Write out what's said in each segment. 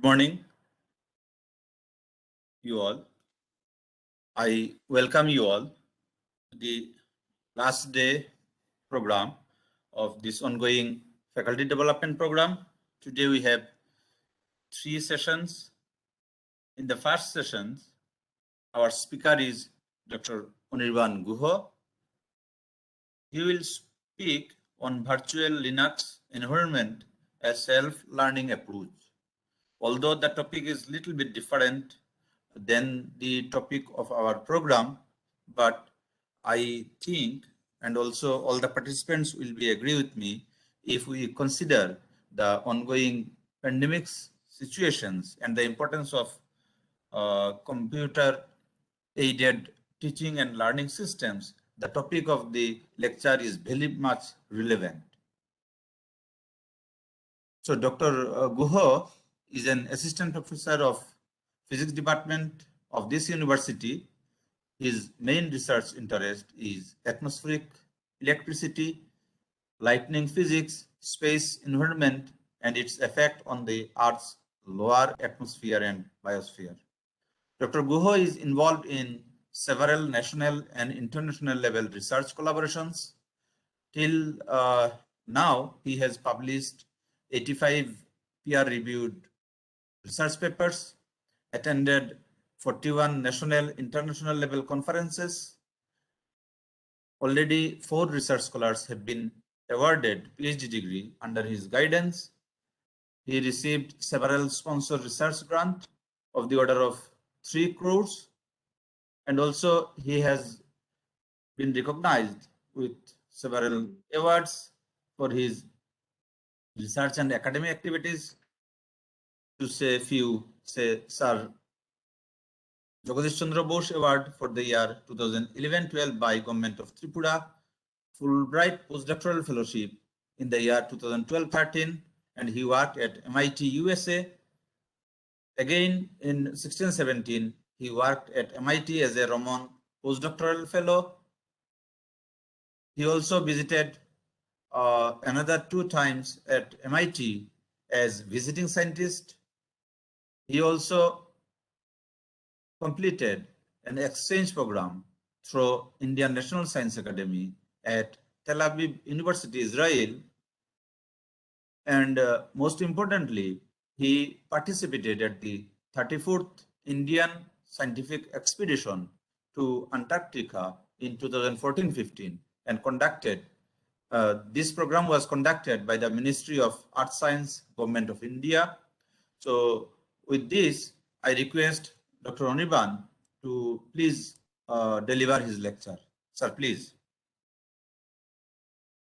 Good morning, you all. I welcome you all to the last day program of this ongoing faculty development program. Today we have 3 sessions. In the first session, our speaker is Dr. Anirban Guha. He will speak on virtual Linux environment as self-learning approach. Although the topic is little bit different than the topic of our program, but I think, and also all the participants will be agree with me, if we consider the ongoing pandemics situations and the importance of computer aided teaching and learning systems, the topic of the lecture is very much relevant. So Dr. Guha is an assistant professor of physics department of this university. His main research interest is atmospheric electricity, lightning physics, space environment, and its effect on the Earth's lower atmosphere and biosphere. Dr. Guha is involved in several national and international level research collaborations. Till now, he has published 85 peer-reviewed research papers, attended 41 national international level conferences. Already 4 research scholars have been awarded PhD degree under his guidance. He received several sponsored research grants of the order of 3 crores, and also he has been recognized with several awards for his research and academic activities. To say a few, say Sir Jagadish Chandra Bose Award for the year 2011-12 by Government of Tripura, Fulbright Postdoctoral Fellowship in the year 2012-13, and he worked at MIT USA. Again in 16-17, he worked at MIT as a Raman Postdoctoral Fellow. He also visited another 2 times at MIT as visiting scientist. He also completed an exchange program through Indian National Science Academy at Tel Aviv University, Israel. And most importantly, he participated at the 34th Indian Scientific Expedition to Antarctica in 2014-15 and conducted. This program was conducted by the Ministry of Earth Science, Government of India. So with this, I request Dr. Anirban to please deliver his lecture. Sir, please.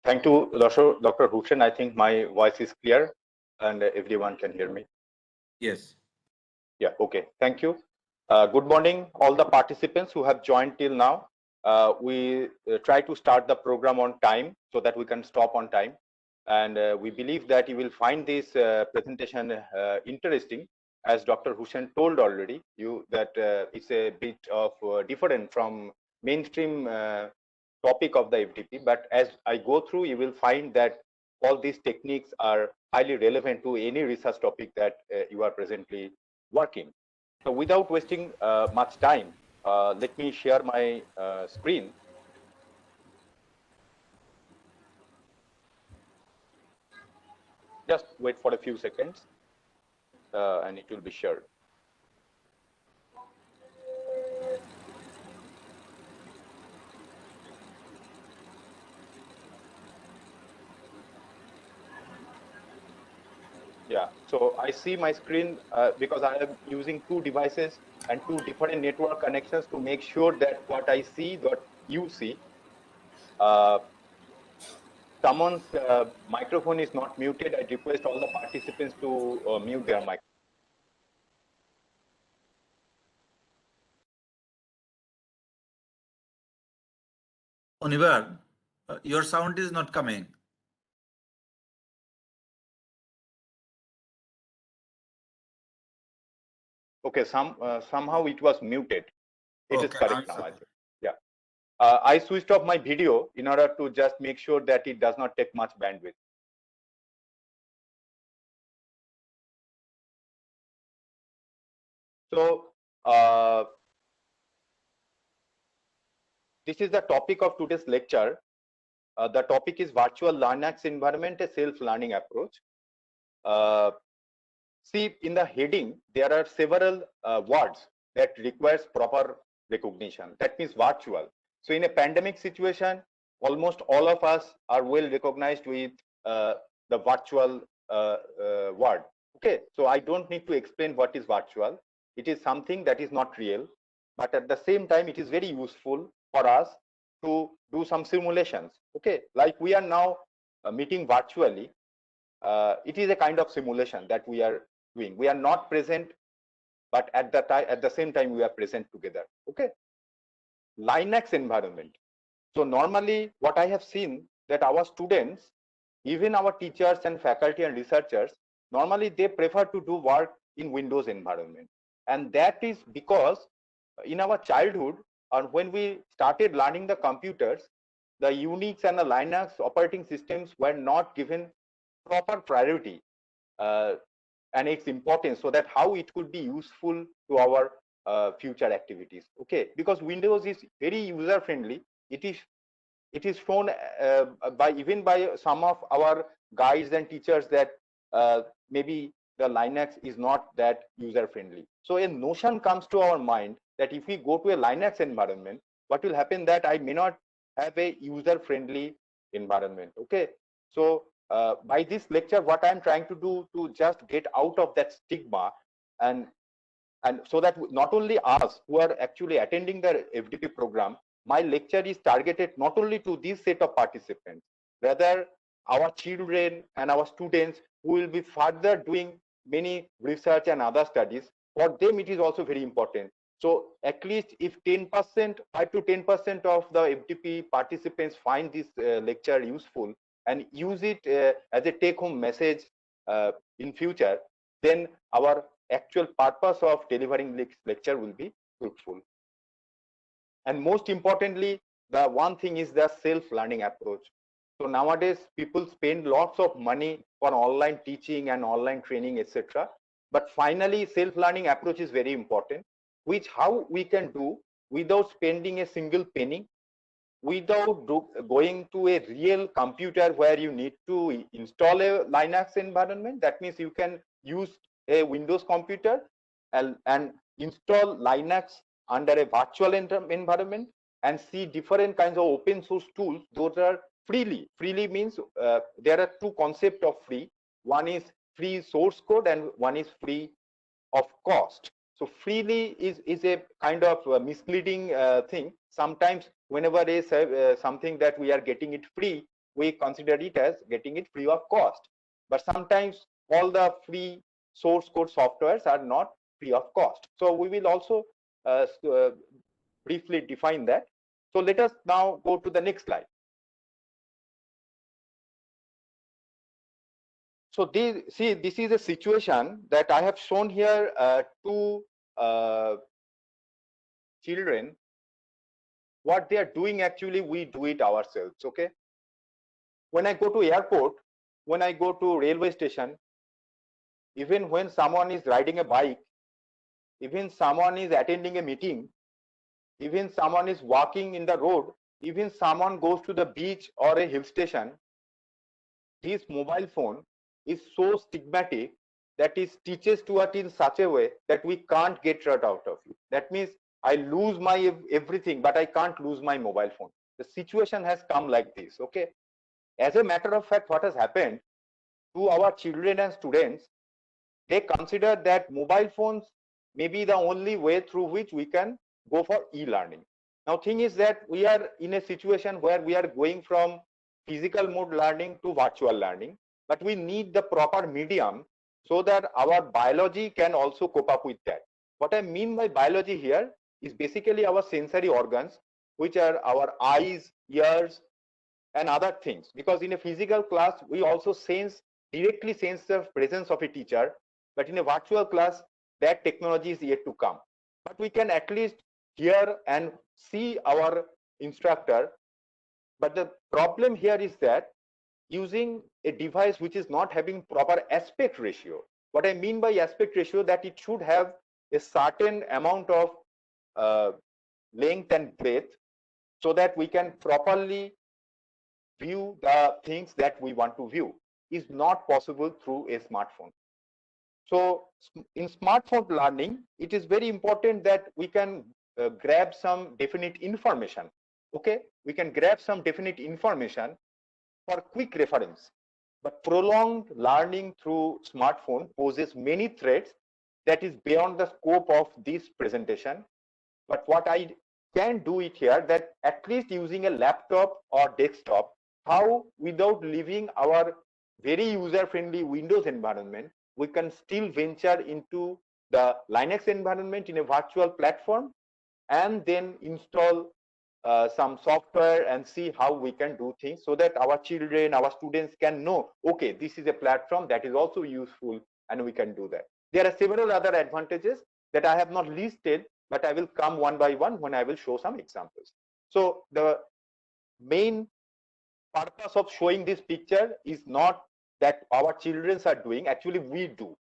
Thank you, Dr. Hussain. I think my voice is clear and everyone can hear me. Yes. Yeah, okay. Thank you. Good morning, all the participants who have joined till now. We try to start the program on time so that we can stop on time. And we believe that you will find this presentation interesting. As Dr. Hussain told already, that it's a bit of different from mainstream topic of the FDP. But as I go through, you will find that all these techniques are highly relevant to any research topic that you are presently working. So without wasting much time, let me share my screen. Just wait for a few seconds and it will be shared. Yeah, so I see my screen because I am using 2 devices and 2 different network connections to make sure that what I see, what you see. Someone's microphone is not muted. I request all the participants to mute their mic. Anirban, your sound is not coming. Okay, somehow it was muted. It is correct now. I think. Yeah, I switched off my video in order to just make sure that it does not take much bandwidth. So this is the topic of today's lecture. The topic is virtual Linux environment, a self-learning approach. See, in the heading, there are several words that requires proper recognition. That means virtual. So in a pandemic situation, almost all of us are well recognized with the virtual word. Okay, so I don't need to explain what is virtual. It is something that is not real, but at the same time, it is very useful for us to do some simulations. Okay, like we are now meeting virtually. It is a kind of simulation that we are doing. We are not present, but at the same time we are present together. Okay, Linux environment. So normally what I have seen that our students, even our teachers and faculty and researchers, normally they prefer to do work in Windows environment, and that is because in our childhood or when we started learning the computers, the Unix and the Linux operating systems were not given proper priority and its importance, so that how it could be useful to our future activities. Okay, because Windows is very user friendly. It is shown by even by some of our guides and teachers that maybe the Linux is not that user friendly. So a notion comes to our mind that if we go to a Linux environment, what will happen that I may not have a user friendly environment. Okay, so by this lecture, what I'm trying to do to just get out of that stigma, and so that not only us who are actually attending the FDP program, my lecture is targeted not only to this set of participants, rather our children and our students who will be further doing many research and other studies. For them, it is also very important. So at least if 10%, 5 to 10% of the FDP participants find this lecture useful and use it as a take-home message in future, then our actual purpose of delivering this lecture will be fruitful. And most importantly, the one thing is the self-learning approach. So nowadays, people spend lots of money for online teaching and online training, etc. But finally, self-learning approach is very important, which how we can do without spending a single penny, without going to a real computer where you need to install a Linux environment. That means you can use a Windows computer and install Linux under a virtual environment and see different kinds of open source tools. Those are freely. Freely means there are two concepts of free. One is free source code and one is free of cost. So freely is a kind of misleading thing. Sometimes whenever is something that we are getting it free, we consider it as getting it free of cost. But sometimes all the free source code softwares are not free of cost. So we will also briefly define that. So let us now go to the next slide. So this is a situation that I have shown here. Two children, what they are doing, actually we do it ourselves. Okay, when I go to airport, when I go to railway station, even when someone is riding a bike, even someone is attending a meeting, even someone is walking in the road, even someone goes to the beach or a hill station, this mobile phone is so stigmatic that it teaches to us in such a way that we can't get rid out of it. That means I lose my everything, but I can't lose my mobile phone. The situation has come like this. Okay, as a matter of fact, what has happened to our children and students, they consider that mobile phones may be the only way through which we can go for e-learning. Now thing is that we are in a situation where we are going from physical mode learning to virtual learning, but we need the proper medium so that our biology can also cope up with that. What I mean by biology here is basically our sensory organs, which are our eyes, ears, and other things. Because in a physical class, we also directly sense the presence of a teacher, but in a virtual class, that technology is yet to come. But we can at least hear and see our instructor. But the problem here is that using a device which is not having proper aspect ratio. What I mean by aspect ratio, that it should have a certain amount of length and breadth so that we can properly view the things that we want to view is not possible through a smartphone. So in smartphone learning, it is very important that we can grab some definite information. Okay, we can grab some definite information for quick reference. But prolonged learning through smartphone poses many threats that is beyond the scope of this presentation. But what I can do it here, that at least using a laptop or desktop, how without leaving our very user-friendly Windows environment, we can still venture into the Linux environment in a virtual platform and then install some software and see how we can do things so that our children, our students can know, okay, this is a platform that is also useful and we can do that. There are several other advantages that I have not listed, but I will come one by one when I will show some examples. So the main purpose of showing this picture is not that our children are doing, actually we do.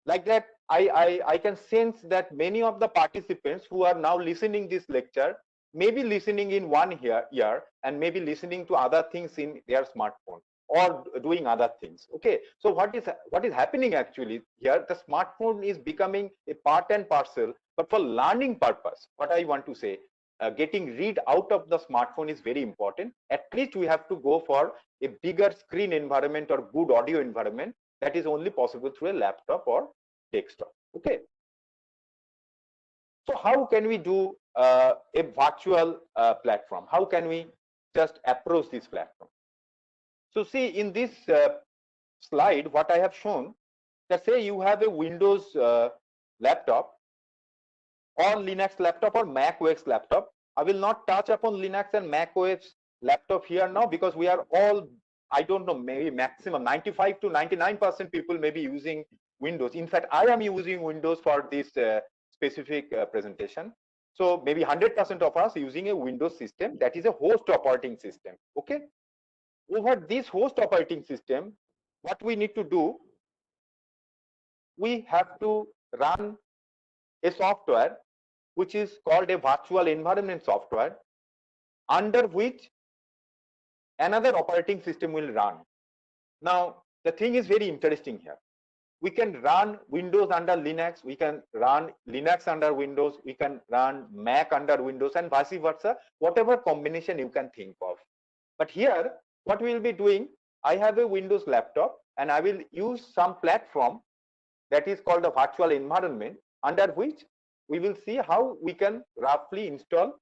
Like that, I can sense that many of the participants who are now listening this lecture may be listening in one ear and maybe listening to other things in their smartphone or doing other things. Okay, so what is happening actually here? The smartphone is becoming a part and parcel, but for learning purpose, what I want to say, getting read out of the smartphone is very important. At least we have to go for a bigger screen environment or good audio environment that is only possible through a laptop or desktop. Okay, so how can we do a virtual platform? How can we just approach this platform? So see in this slide, what I have shown, that say you have a Windows laptop or Linux laptop or Mac OS laptop. I will not touch upon Linux and Mac OS laptop here now because we are all, I don't know, maybe maximum 95 to 99% people may be using Windows. In fact, I am using Windows for this specific presentation. So maybe 100% of us using a Windows system that is a host operating system. Okay. Over this host operating system, what we need to do, we have to run a software which is called a virtual environment software, under which another operating system will run. Now, the thing is very interesting here. We can run Windows under Linux, we can run Linux under Windows, we can run Mac under Windows, and vice versa, whatever combination you can think of. But here, what we will be doing, I have a Windows laptop and I will use some platform that is called a virtual environment, under which we will see how we can roughly install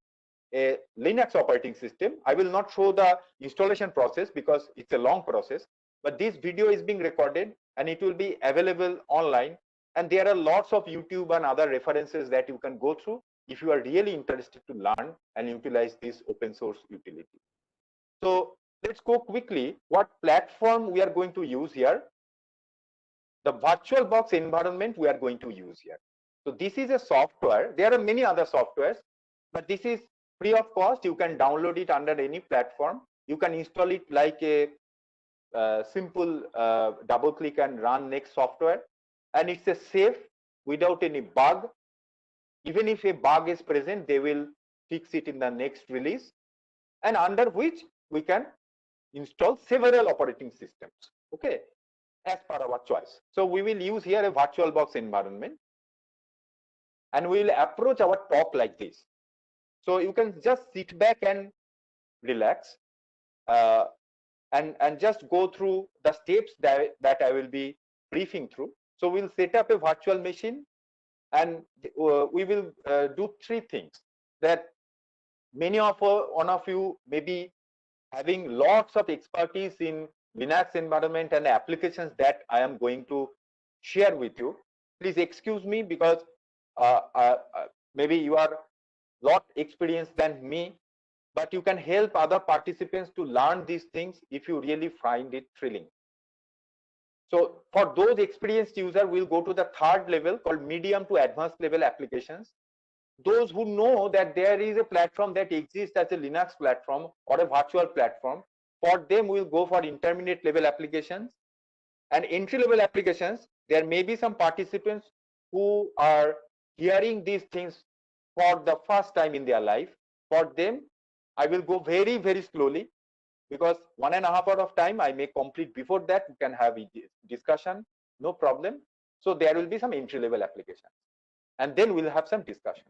a Linux operating system. I will not show the installation process because it's a long process, but this video is being recorded and it will be available online, and there are lots of YouTube and other references that you can go through if you are really interested to learn and utilize this open source utility. So let's go quickly what platform we are going to use here. The VirtualBox environment we are going to use here. So this is a software. There are many other softwares, but this is free of cost. You can download it under any platform. You can install it like a simple double click and run next software, and it's a safe without any bug. Even if a bug is present, they will fix it in the next release, and under which we can install several operating systems, okay, as per our choice. So we will use here a VirtualBox environment, and we will approach our talk like this. So you can just sit back and relax and just go through the steps that I will be briefing through. So we'll set up a virtual machine, and we will do three things that many of one of you may be having lots of expertise in Linux environment and applications that I am going to share with you. Please excuse me because maybe you are lot experienced than me, but you can help other participants to learn these things if you really find it thrilling. So for those experienced users, we'll go to the third level called medium to advanced level applications. Those who know that there is a platform that exists as a Linux platform or a virtual platform, for them we'll go for intermediate level applications. And entry level applications, there may be some participants who are hearing these things for the first time in their life, for them, I will go very, very slowly, because 1.5 hours of time I may complete. Before that, we can have a discussion, no problem. So there will be some entry level application, and then we'll have some discussion.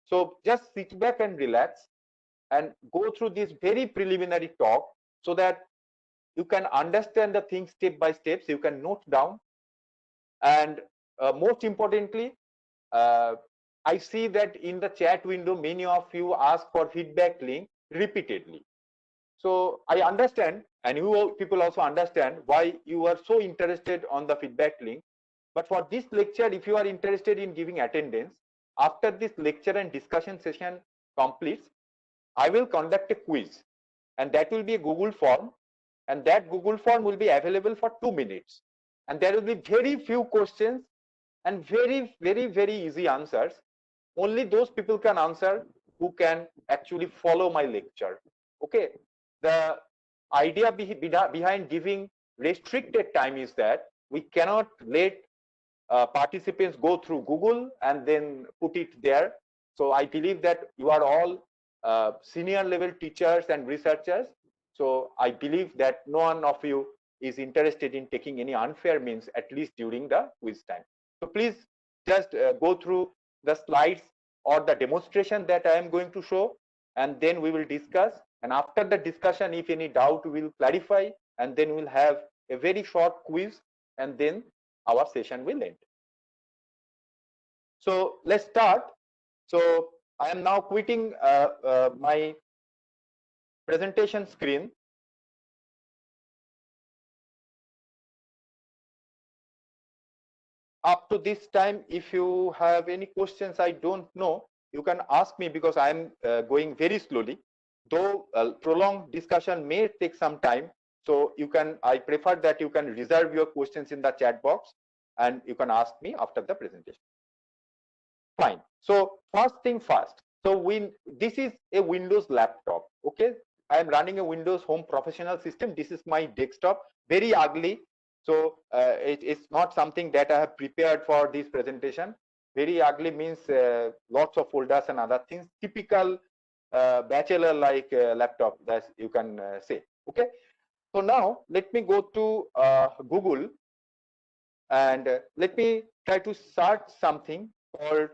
So just sit back and relax and go through this very preliminary talk, so that you can understand the things step by step, so you can note down. And most importantly, I see that in the chat window, many of you ask for feedback link repeatedly. So I understand, and you people also understand why you are so interested on the feedback link. But for this lecture, if you are interested in giving attendance, after this lecture and discussion session completes, I will conduct a quiz, and that will be a Google form, and that Google form will be available for 2 minutes. And there will be very few questions and very, very, very easy answers. Only those people can answer who can actually follow my lecture. Okay. The idea behind giving restricted time is that we cannot let participants go through Google and then put it there. So I believe that you are all senior level teachers and researchers. So I believe that no one of you is interested in taking any unfair means, at least during the quiz time. So please just go through the slides or the demonstration that I am going to show, and then we will discuss. And after the discussion, if any doubt, we will clarify, and then we'll have a very short quiz, and then our session will end. So let's start. So I am now quitting my presentation screen. Up to this time, if you have any questions I don't know, you can ask me, because I am going very slowly. Though prolonged discussion may take some time, so you can, I prefer that you can reserve your questions in the chat box, and you can ask me after the presentation. Fine. So first thing first. So this is a Windows laptop. Okay, I am running a Windows Home Professional system. This is my desktop. Very ugly. So it's not something that I have prepared for this presentation. Very ugly means lots of folders and other things. Typical bachelor like laptop, that you can say. Okay. So now let me go to Google, and let me try to search something called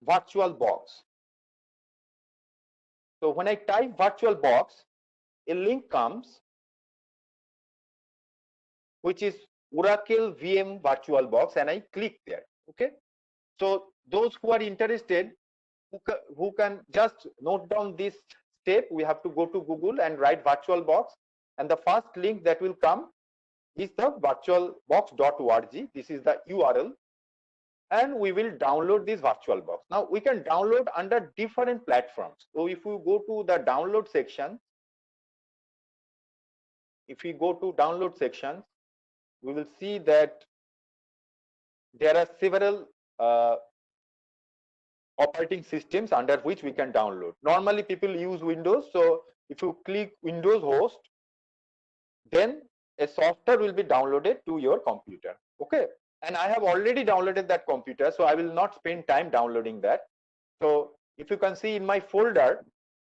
VirtualBox. So when I type VirtualBox, a link comes, which is Oracle VM VirtualBox, and I click there. Okay. So those who are interested, who can just note down this step, we have to go to Google and write VirtualBox, and the first link that will come is the virtualbox.org. This is the URL, and we will download this VirtualBox. Now we can download under different platforms. So if we go to the download section, we will see that there are several operating systems under which we can download. Normally people use Windows, so if you click Windows host, then a software will be downloaded to your computer. Okay, and I have already downloaded that computer, so I will not spend time downloading that. So if you can see in my folder,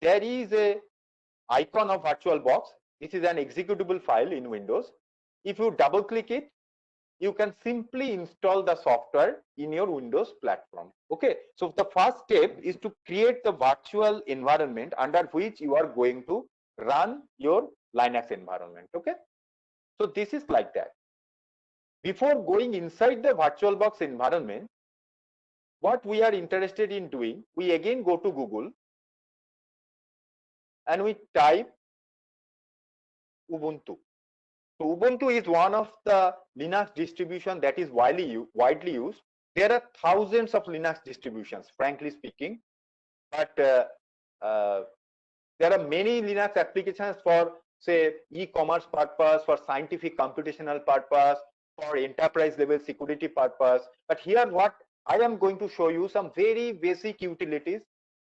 there is a icon of VirtualBox. This is an executable file in Windows. If you double click it, you can simply install the software in your Windows platform. Okay, so the first step is to create the virtual environment under which you are going to run your Linux environment. Okay, so this is like that. Before going inside the VirtualBox environment, what we are interested in doing, we again go to Google and we type Ubuntu. So Ubuntu is one of the Linux distribution that is widely used. There are thousands of Linux distributions, frankly speaking, but there are many Linux applications for, say, e-commerce purpose, for scientific computational purpose, for enterprise level security purpose. But here what I am going to show you some very basic utilities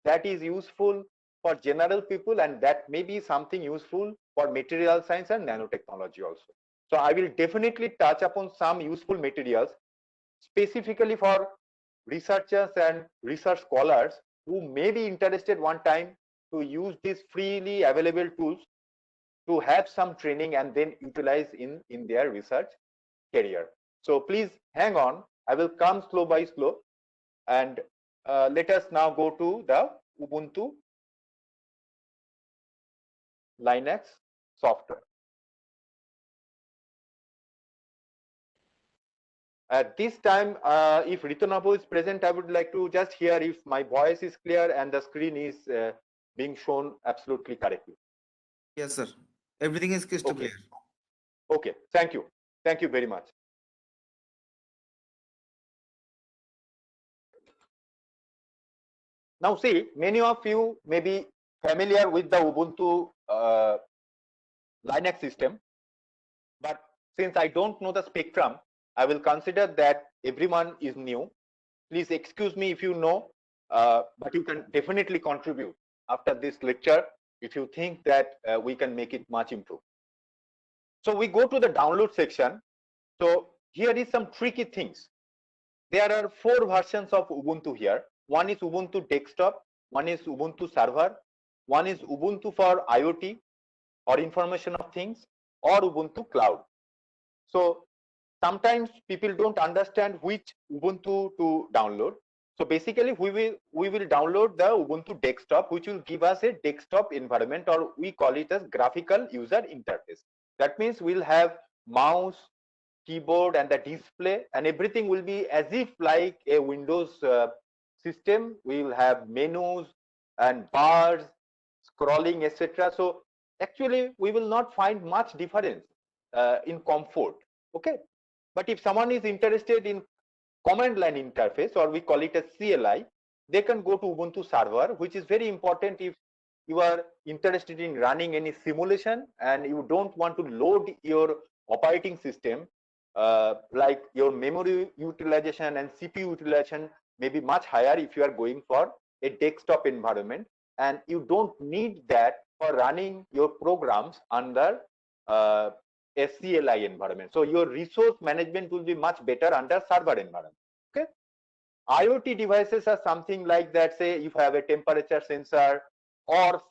that is useful for general people, and that may be something useful for material science and nanotechnology also. So I will definitely touch upon some useful materials specifically for researchers and research scholars who may be interested one time to use these freely available tools to have some training and then utilize in their research career. So please hang on. I will come slow by slow, and let us now go to the Ubuntu Linux software. At this time, if Ritonabo is present, I would like to just hear if my voice is clear and the screen is being shown absolutely correctly. Yes, sir. Everything is crystal clear. Okay, thank you. Thank you very much. Now see, many of you may be familiar with the Ubuntu Linux system, but since I don't know the spectrum, I will consider that everyone is new. Please excuse me if you know, but you can definitely contribute after this lecture if you think that we can make it much improved. So we go to the download section. So here is some tricky things. There are 4 versions of Ubuntu here. One is Ubuntu desktop, one is Ubuntu server, one is Ubuntu for IoT or information of things, or Ubuntu cloud. So sometimes people don't understand which Ubuntu to download. So basically we will download the Ubuntu desktop, which will give us a desktop environment, or we call it as graphical user interface. That means we'll have mouse, keyboard and the display, and everything will be as if like a Windows system. We will have menus and bars, scrolling, etc. So actually we will not find much difference in comfort. Okay, but if someone is interested in command line interface, or we call it a CLI, they can go to Ubuntu server, which is very important if you are interested in running any simulation and you don't want to load your operating system, like your memory utilization and CPU utilization may be much higher if you are going for a desktop environment, and you don't need that for running your programs under a CLI environment. So your resource management will be much better under server environment. Okay, IoT devices are something like that. Say if you have a temperature sensor or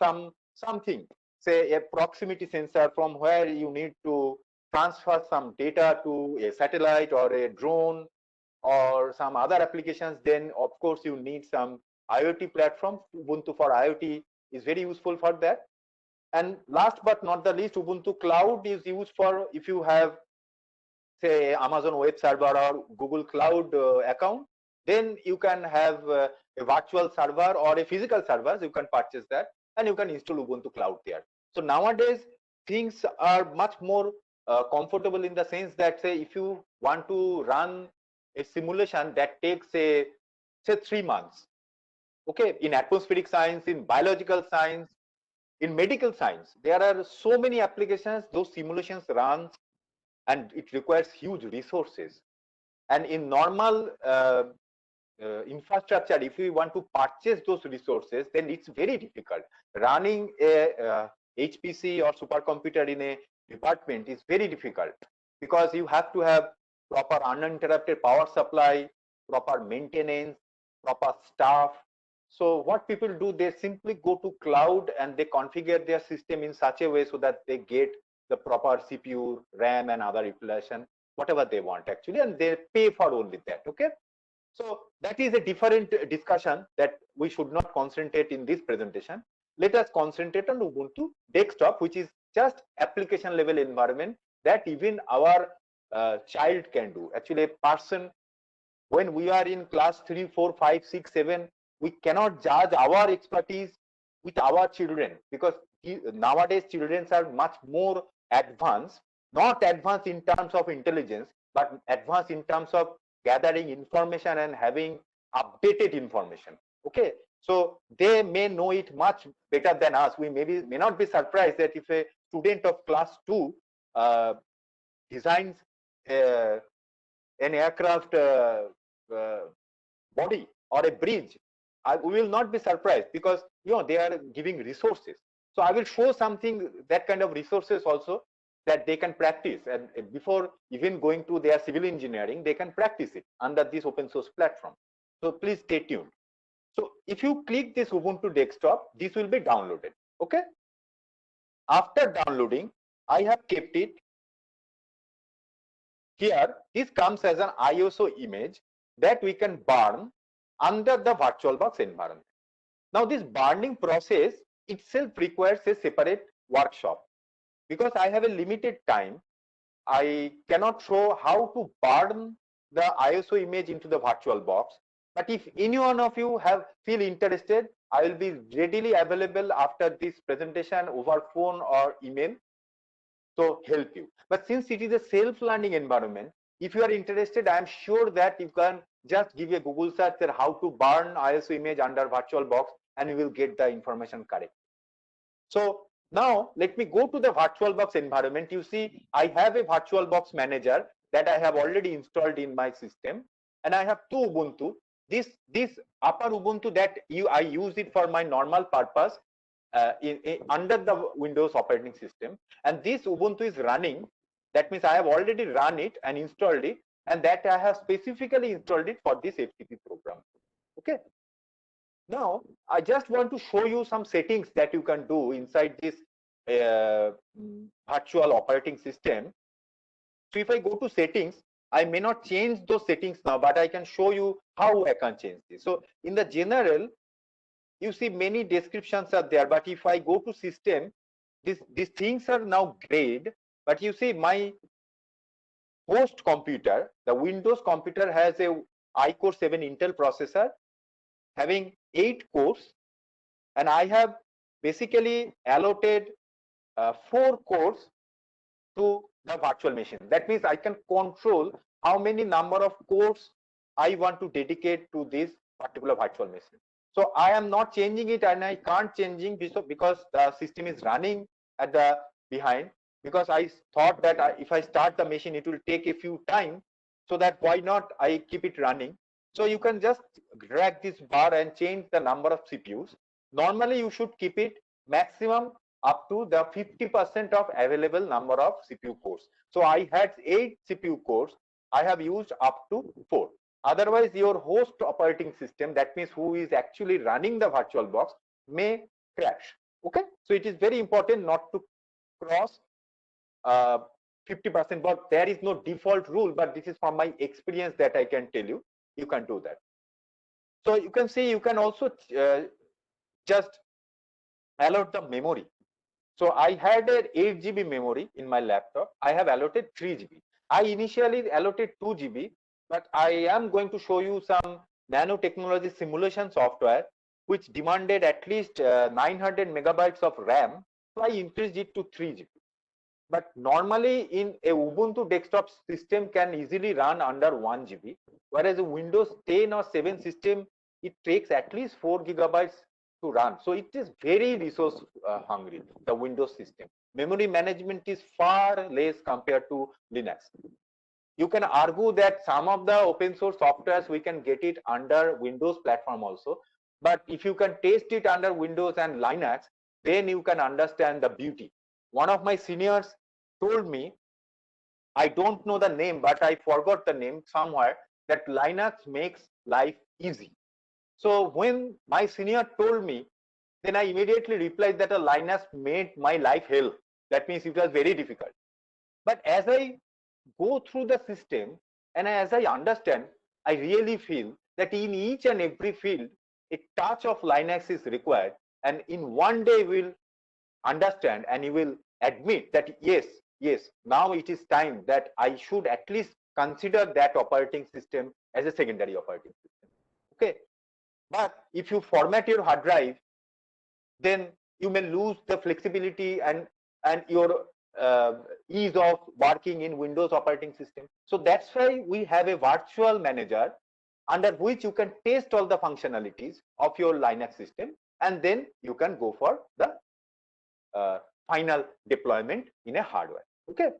something, say a proximity sensor from where you need to transfer some data to a satellite or a drone or some other applications, then of course you need some IoT platform. Ubuntu for IoT is very useful for that. And last but not the least, Ubuntu Cloud is used for if you have, say, Amazon Web Server or Google Cloud account, then you can have a virtual server or a physical server. You can purchase that and you can install Ubuntu Cloud there. So nowadays things are much more comfortable in the sense that, say, if you want to run a simulation that takes say 3 months, okay, in atmospheric science, in biological science, in medical science, there are so many applications those simulations run, and it requires huge resources. And in normal infrastructure, if we want to purchase those resources, then it's very difficult. Running a HPC or supercomputer in a department is very difficult, because you have to have proper uninterrupted power supply, proper maintenance, proper staff. So what people do, they simply go to cloud and they configure their system in such a way so that they get the proper CPU, RAM and other utilization, whatever they want actually, and they pay for only that. Okay, so that is a different discussion that we should not concentrate in this presentation. Let us concentrate on Ubuntu desktop, which is just application level environment that even our child can do. Actually, a person, when we are in class 3, 4, 5, 6, 7, we cannot judge our expertise with our children, because nowadays children are much more advanced, not advanced in terms of intelligence, but advanced in terms of gathering information and having updated information. Okay, so they may know it much better than us. We may not be surprised that if a student of class 2 designs an aircraft body or a bridge, we will not be surprised, because they are giving resources. So I will show something, that kind of resources also. that they can practice, and before even going to their civil engineering, they can practice it under this open source platform. So please stay tuned. So if you click this Ubuntu desktop, this will be downloaded. Okay. After downloading, I have kept it here. This comes as an ISO image that we can burn under the VirtualBox environment. Now this burning process itself requires a separate workshop. Because I have a limited time, I cannot show how to burn the ISO image into the VirtualBox. But if any one of you feel interested, I will be readily available after this presentation over phone or email to help you. But since it is a self-learning environment, if you are interested, I am sure that you can just give a Google search that how to burn ISO image under VirtualBox, and you will get the information correct. So now let me go to the VirtualBox environment. You see, I have a VirtualBox manager that I have already installed in my system, and I have two Ubuntu. This upper Ubuntu that I use it for my normal purpose under the Windows operating system, and this Ubuntu is running. That means I have already run it and installed it, and that I have specifically installed it for this FTP program. Okay. Now, I just want to show you some settings that you can do inside this virtual operating system. So if I go to settings, I may not change those settings now, but I can show you how I can change this. So in the general, you see many descriptions are there, but if I go to system, these things are now grayed. But you see my host computer, the Windows computer, has a iCore 7 Intel processor having 8 cores, and I have basically allotted 4 cores to the virtual machine. That means I can control how many number of cores I want to dedicate to this particular virtual machine. So I am not changing it, and I can't changing because the system is running at the behind, because I thought that if I start the machine, it will take a few time, so that why not I keep it running. So you can just drag this bar and change the number of CPUs. Normally you should keep it maximum up to the 50% of available number of CPU cores. So I had 8 CPU cores, I have used up to 4. Otherwise your host operating system, that means who is actually running the VirtualBox, may crash. Okay, so it is very important not to cross 50%, but there is no default rule, but this is from my experience that I can tell you, you can do that. So you can see, you can also just allot the memory. So I had an 8 GB memory in my laptop. I have allotted 3 GB. I initially allotted 2 GB, but I am going to show you some nanotechnology simulation software which demanded at least 900 megabytes of RAM. So I increased it to 3 GB. But normally in a Ubuntu desktop system can easily run under 1 GB, whereas a Windows 10 or 7 system, it takes at least 4 gigabytes to run. So it is very resource hungry, the Windows system. Memory management is far less compared to Linux. You can argue that some of the open source softwares we can get it under Windows platform also, but if you can test it under Windows and Linux, then you can understand the beauty. One of my seniors told me, I don't know the name, but I forgot the name somewhere, that Linux makes life easy. So when my senior told me, then I immediately replied that a Linux made my life hell. That means it was very difficult. But as I go through the system and as I understand, I really feel that in each and every field, a touch of Linux is required. And in one day, we'll understand and you will admit that yes, now it is time that I should at least consider that operating system as a secondary operating system. Okay. But if you format your hard drive, then you may lose the flexibility and your ease of working in Windows operating system. So that's why we have a virtual manager under which you can test all the functionalities of your Linux system, and then you can go for the final deployment in a hardware. Okay.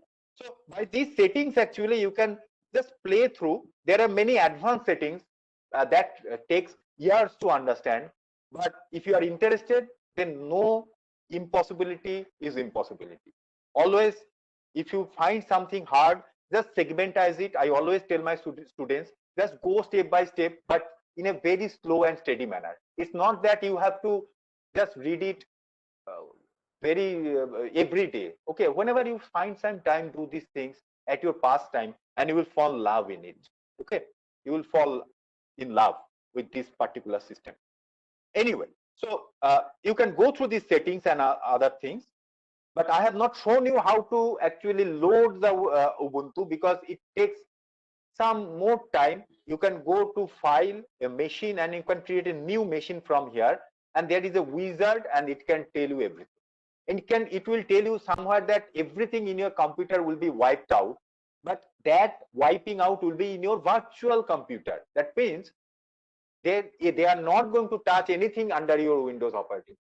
So by these settings, actually, you can just play through. There are many advanced settings that takes years to understand. But if you are interested, then no impossibility is impossibility. Always if you find something hard, just segmentize it. I always tell my students, just go step by step, but in a very slow and steady manner. It's not that you have to just read it very every day. Okay, whenever you find some time, do these things at your pastime, and you will fall in love in it. Okay, you will fall in love with this particular system. Anyway, so you can go through these settings and other things, but I have not shown you how to actually load the Ubuntu because it takes some more time. You can go to file, a machine, and you can create a new machine from here, and there is a wizard and it can tell you everything. And it will tell you somewhere that everything in your computer will be wiped out, but that wiping out will be in your virtual computer. That means they are not going to touch anything under your Windows operating.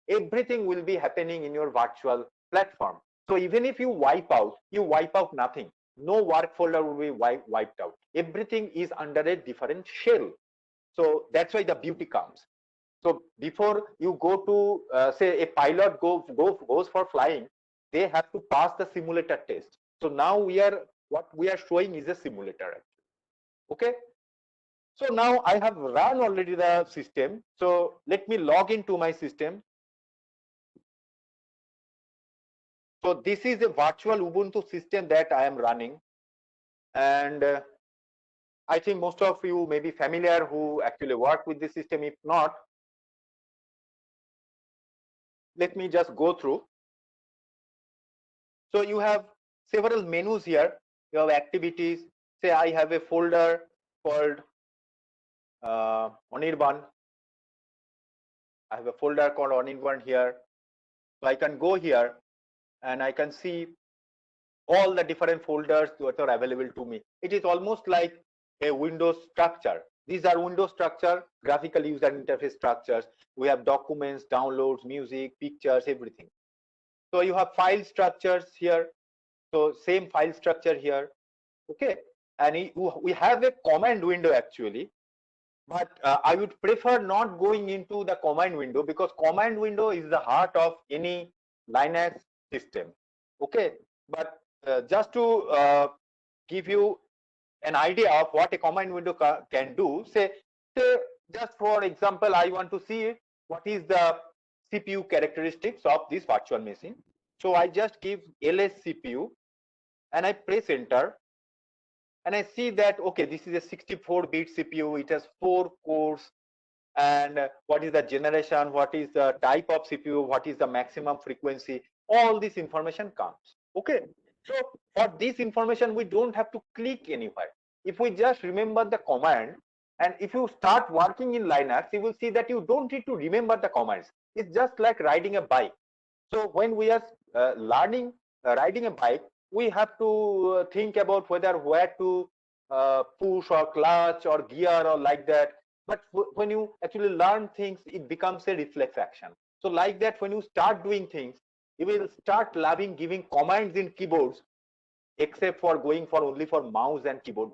Everything will be happening in your virtual platform. So even if you wipe out nothing. No work folder will be wiped out. Everything is under a different shell. So that's why the beauty comes. So before you go to say a pilot goes for flying, they have to pass the simulator test. So now what we are showing is a simulator actually. Okay. So now I have run already the system. So let me log into my system. So this is a virtual Ubuntu system that I am running, and I think most of you may be familiar who actually work with this system. If not, let me just go through. So you have several menus here. You have activities. Say I have a folder called Anirban. I have a folder called Anirban here. So I can go here and I can see all the different folders that are available to me. It is almost like a Windows structure. These are Windows structure, graphical user interface structures. We have documents, downloads, music, pictures, everything. So you have file structures here. So same file structure here. Okay. And we have a command window actually. But I would prefer not going into the command window because command window is the heart of any Linux system. Okay. But just to give you an idea of what a command window can do, say just for example, I want to see what is the CPU characteristics of this virtual machine. So I just give ls CPU and I press enter, and I see that okay, this is a 64-bit CPU. It has 4 cores, and what is the generation, what is the type of CPU, what is the maximum frequency, all this information comes. Okay, so for this information we don't have to click anywhere. If we just remember the command, and if you start working in Linux, you will see that you don't need to remember the commands. It's just like riding a bike. So when we are learning riding a bike, we have to think about where to push or clutch or gear or like that. But when you actually learn things, it becomes a reflex action. So like that, when you start doing things, you will start loving giving commands in keyboards, except for going for only for mouse and keyboard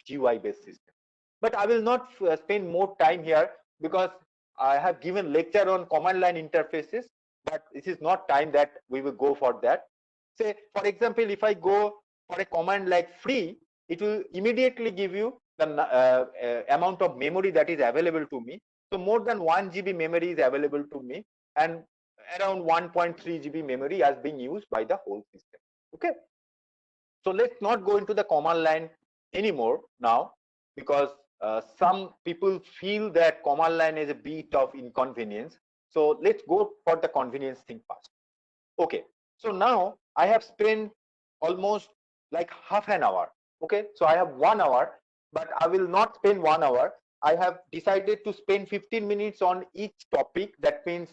GUI based system. But I will not spend more time here because I have given lecture on command line interfaces, but this is not time that we will go for that. Say for example, if I go for a command like free, it will immediately give you the amount of memory that is available to me. So more than 1 GB memory is available to me, and around 1.3 GB memory is being used by the whole system. Okay. So let's not go into the command line anymore now, because some people feel that command line is a bit of inconvenience. So let's go for the convenience thing first. Okay. So now I have spent almost like half an hour. Okay. So I have 1 hour, but I will not spend 1 hour. I have decided to spend 15 minutes on each topic. That means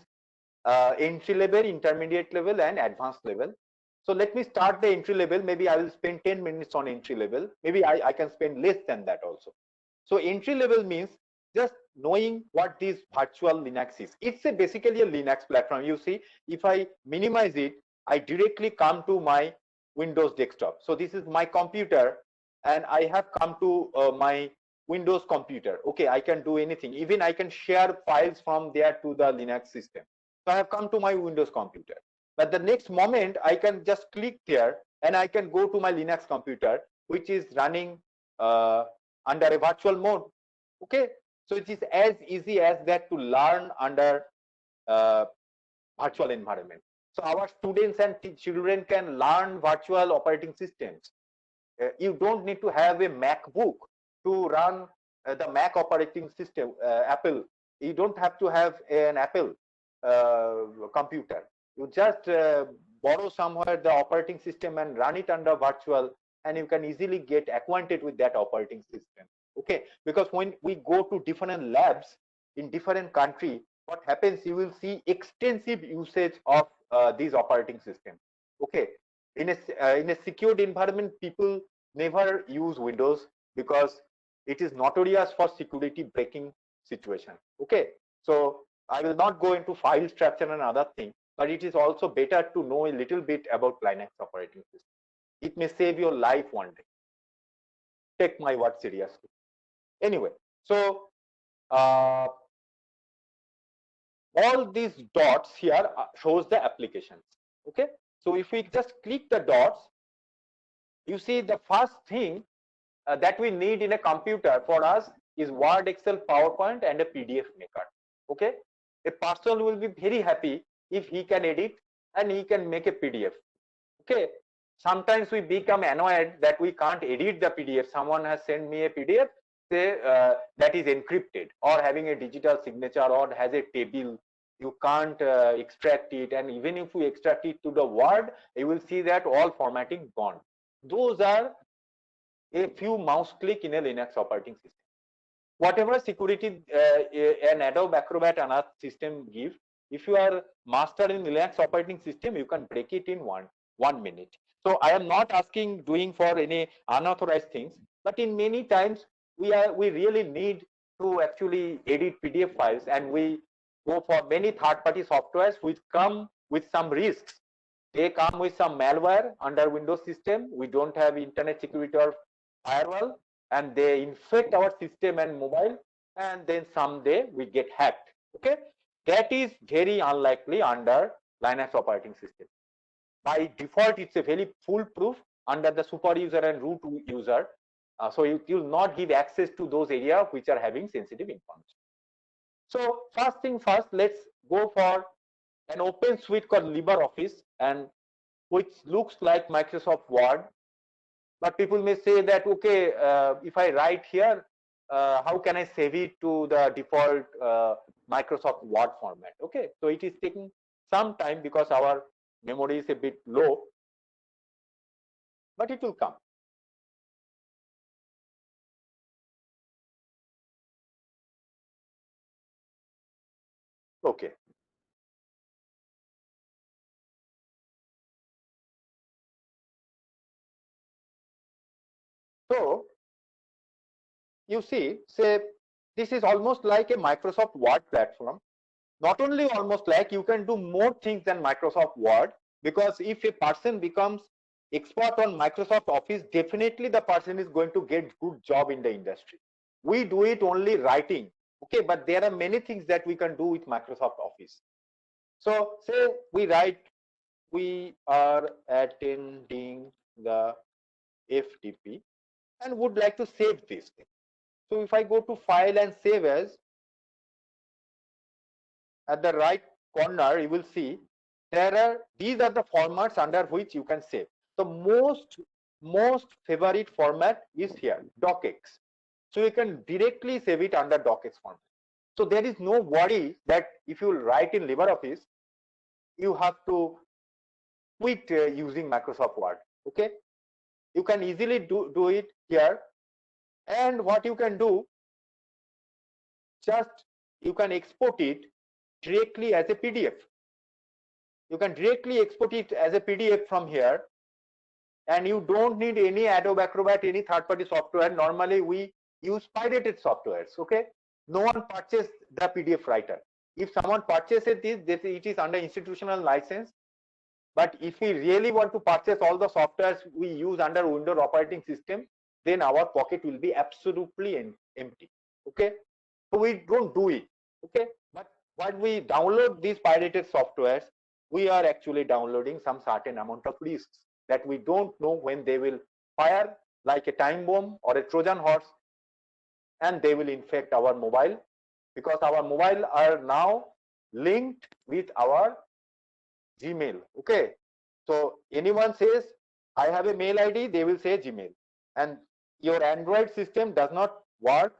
entry level, intermediate level, and advanced level. So let me start the entry level. Maybe I will spend 10 minutes on entry level. Maybe I can spend less than that also. So entry level means just knowing what this virtual Linux is. It's basically a Linux platform. You see, if I minimize it, I directly come to my Windows desktop. So this is my computer, and I have come to my Windows computer. Okay, I can do anything. Even I can share files from there to the Linux system. So I have come to my Windows computer. but the next moment I can just click there and I can go to my Linux computer, which is running under a virtual mode. Okay, so it is as easy as that to learn under virtual environment. So our students and children can learn virtual operating systems. You don't need to have a MacBook to run the Mac operating system, Apple. You don't have to have an Apple computer. You just borrow somewhere the operating system and run it under virtual, and you can easily get acquainted with that operating system. Okay, because when we go to different labs in different country, what happens, you will see extensive usage of these operating systems. Okay, in a secured environment, people never use Windows because it is notorious for security breaking situation. Okay, so I will not go into file structure and other thing, but it is also better to know a little bit about Linux operating system. It may save your life one day. Take my word seriously. Anyway, so all these dots here shows the applications. Okay, so if we just click the dots, you see the first thing that we need in a computer for us is Word, Excel, PowerPoint, and a PDF maker. Okay, a person will be very happy if he can edit and he can make a PDF. Okay, sometimes we become annoyed that we can't edit the PDF. Someone has sent me a PDF, say that is encrypted or having a digital signature or has a table. You can't extract it, and even if we extract it to the Word, you will see that all formatting gone. Those are a few mouse click in a Linux operating system. Whatever security an Adobe Acrobat and other system give, if you are master in Linux operating system, you can break it in one minute. So I am not asking doing for any unauthorized things, but in many times we really need to actually edit PDF files, and we go for many third-party softwares which come with some risks. They come with some malware under Windows system. We don't have internet security or firewall, and they infect our system and mobile, and then someday we get hacked. Okay, that is very unlikely under Linux operating system. By default, it's a very foolproof under the super user and root user. So it will not give access to those areas which are having sensitive information. So first thing first, let's go for an open suite called LibreOffice, and which looks like Microsoft Word. But people may say that, okay, if I write here, how can I save it to the default Microsoft Word format? Okay, so it is taking some time because our memory is a bit low, but it will come. Okay. So you see, say this is almost like a Microsoft Word platform. Not only almost like, you can do more things than Microsoft Word, because if a person becomes expert on Microsoft Office, definitely the person is going to get good job in the industry. We do it only writing, okay, but there are many things that we can do with Microsoft Office. So say we write, we are attending the FDP and would like to save this thing. So if I go to file and save as, at the right corner you will see these are the formats under which you can save. The most favorite format is here, docx. So you can directly save it under docx format. So there is no worry that if you write in LibreOffice, you have to quit using Microsoft Word. Okay, you can easily do it here. And what you can do, just you can export it directly as a PDF. You can directly export it as a PDF from here, and you don't need any Adobe Acrobat, any third-party software. Normally we use pirated softwares. Okay, no one purchases the PDF writer. If someone purchases this, it is under institutional license. But if we really want to purchase all the softwares we use under Windows operating system, then our pocket will be absolutely empty. Okay, so we don't do it. Okay, but when we download these pirated softwares, we are actually downloading some certain amount of risks that we don't know when they will fire like a time bomb or a Trojan horse, and they will infect our mobile, because our mobile are now linked with our Gmail. Okay, so anyone says I have a mail ID, they will say Gmail, and your Android system does not work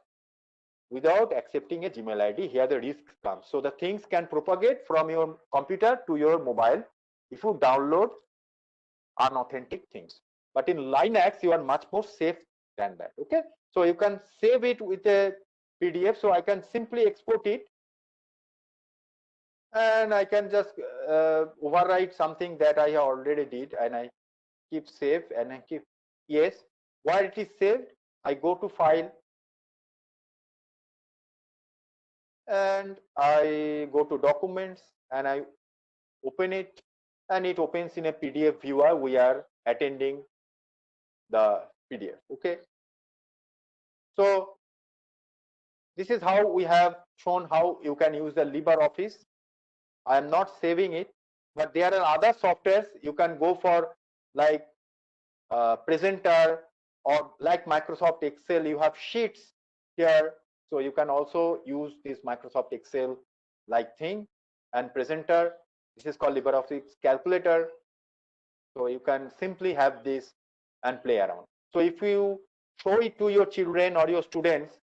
without accepting a Gmail ID. Here the risk comes. So the things can propagate from your computer to your mobile if you download unauthentic things. But in Linux, you are much more safe than that. Okay, so you can save it with a PDF. So I can simply export it, and I can just overwrite something that I already did, and I keep save, and I keep yes. While it is saved, I go to file, and I go to documents, and I open it, and it opens in a PDF viewer. We are attending the PDF. Okay, so this is how we have shown how you can use the LibreOffice. I am not saving it, but there are other softwares you can go for, like Presenter, or like Microsoft Excel. You have sheets here, so you can also use this Microsoft Excel like thing. And Presenter, this is called LibreOffice Calculator, so you can simply have this and play around. So if you show it to your children or your students,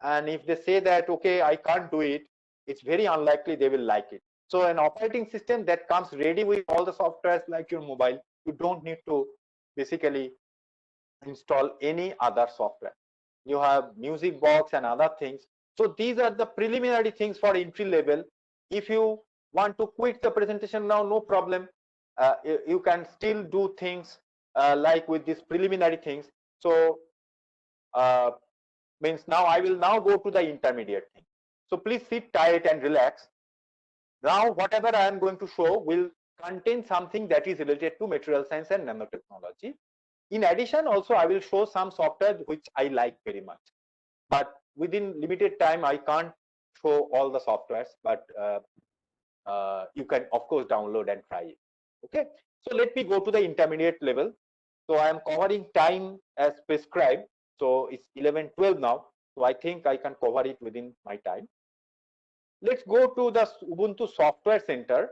and if they say that okay, I can't do it, it's very unlikely they will like it. So an operating system that comes ready with all the softwares like your mobile, you don't need to basically install any other software. You have music box and other things. So these are the preliminary things for entry level. If you want to quit the presentation now, no problem. You can still do things like with these preliminary things. So means now I will now go to the intermediate thing. So please sit tight and relax. Now whatever I am going to show will contain something that is related to material science and nanotechnology. In addition, also I will show some software which I like very much, but within limited time I can't show all the softwares, but you can of course download and try it. Okay, so let me go to the intermediate level. So I am covering time as prescribed, so it's 11:12 now, so I think I can cover it within my time. Let's go to the Ubuntu Software Center.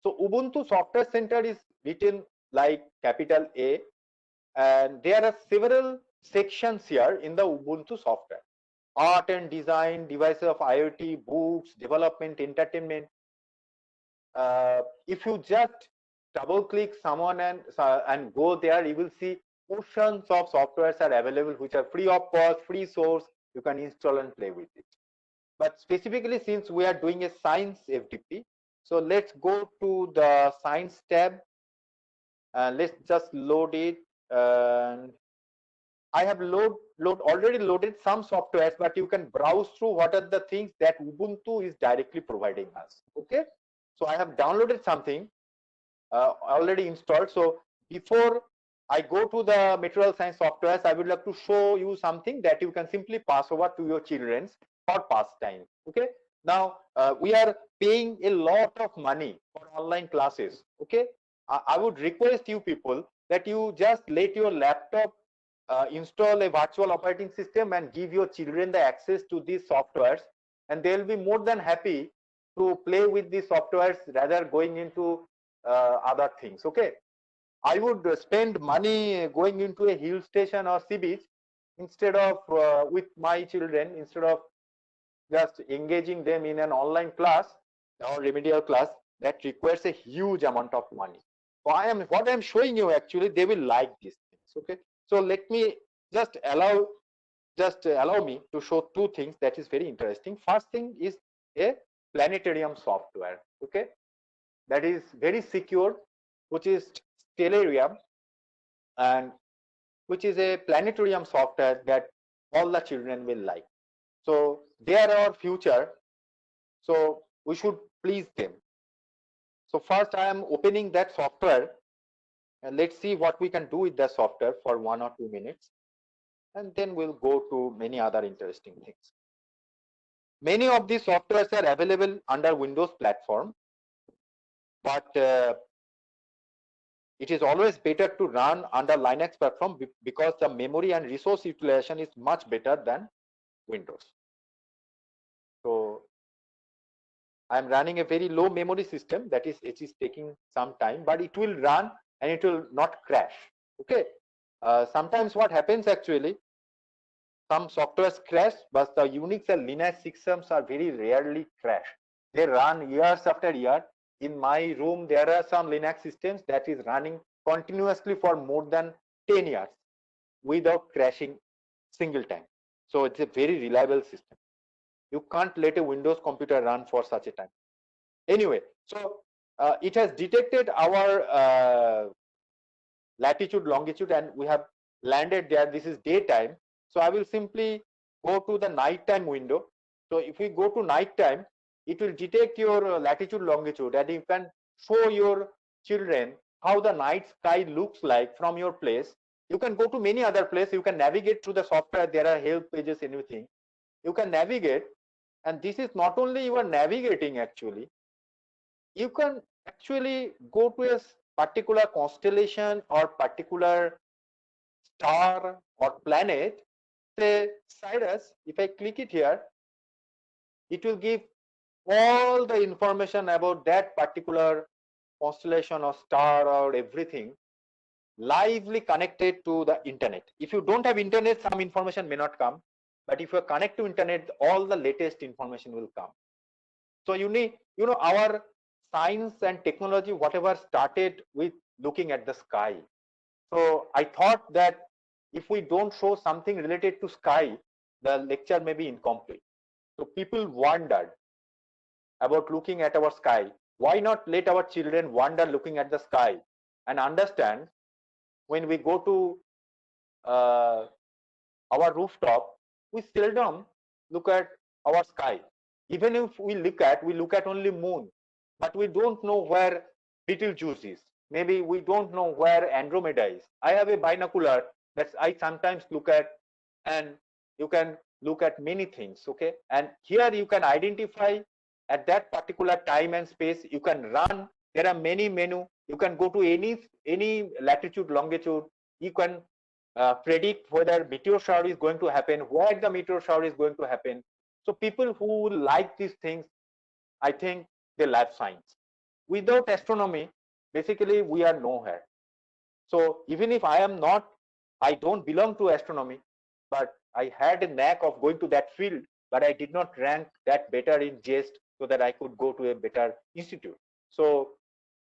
So Ubuntu Software Center is written like capital A, and there are several sections here in the Ubuntu software: art and design, devices of IoT, books, development, entertainment. If you just double click someone and go there, you will see portions of softwares are available which are free of cost, free source. You can install and play with it. But specifically, since we are doing a science FDP, so let's go to the science tab, and let's just load it. And I have already loaded some softwares, but you can browse through what are the things that Ubuntu is directly providing us. Okay, so I have downloaded something already installed. So before I go to the material science softwares, I would like to show you something that you can simply pass over to your children's for pastime. Okay, now we are paying a lot of money for online classes. Okay, I would request you people that you just let your laptop install a virtual operating system and give your children the access to these softwares, and they'll be more than happy to play with these softwares rather going into other things. Okay, I would spend money going into a hill station or sea beach instead of with my children, instead of just engaging them in an online class or remedial class that requires a huge amount of money. So what I am showing you, actually they will like these things. Okay, so let me just allow me to show two things that is very interesting. First thing is a planetarium software. Okay, that is very secure, which is Stellarium, and which is a planetarium software that all the children will like. So they are our future, so we should please them. So first I am opening that software, and let's see what we can do with that software for 1 or 2 minutes, and then we'll go to many other interesting things. Many of these softwares are available under Windows platform, but it is always better to run under Linux platform because the memory and resource utilization is much better than Windows. So I'm running a very low memory system, that is, it is taking some time, but it will run and it will not crash. Okay. Sometimes what happens actually, some softwares crash, but the Unix and Linux systems are very rarely crash. They run years after year. In my room, there are some Linux systems that is running continuously for more than 10 years without crashing single time. So it's a very reliable system. You can't let a Windows computer run for such a time. Anyway, so it has detected our latitude, longitude, and we have landed there. This is daytime. So I will simply go to the nighttime window. So if we go to nighttime, it will detect your latitude, longitude, and you can show your children how the night sky looks like from your place. You can go to many other places. You can navigate through the software. There are help pages, anything. You can navigate. And this is not only you are navigating actually. You can actually go to a particular constellation or particular star or planet. Say Cyrus, if I click it here, it will give all the information about that particular constellation or star or everything lively connected to the internet. If you don't have internet, some information may not come, but if you connect to internet, all the latest information will come. So you need, our science and technology, whatever started with looking at the sky. So I thought that if we don't show something related to sky, the lecture may be incomplete. So people wondered about looking at our sky. Why not let our children wander looking at the sky and understand when we go to our rooftop, we seldom look at our sky. Even if we look at only moon, but we don't know where Betelgeuse is. Maybe we don't know where Andromeda is. I have a binocular that I sometimes look at, and you can look at many things, okay? And here you can identify at that particular time and space, you can run. There are many menu. You can go to any latitude, longitude. You can predict whether meteor shower is going to happen, where the meteor shower is going to happen. So people who like these things, I think they love science. Without astronomy, basically we are nowhere. So even if I don't belong to astronomy, but I had a knack of going to that field, but I did not rank that better in JEST so that I could go to a better institute. So,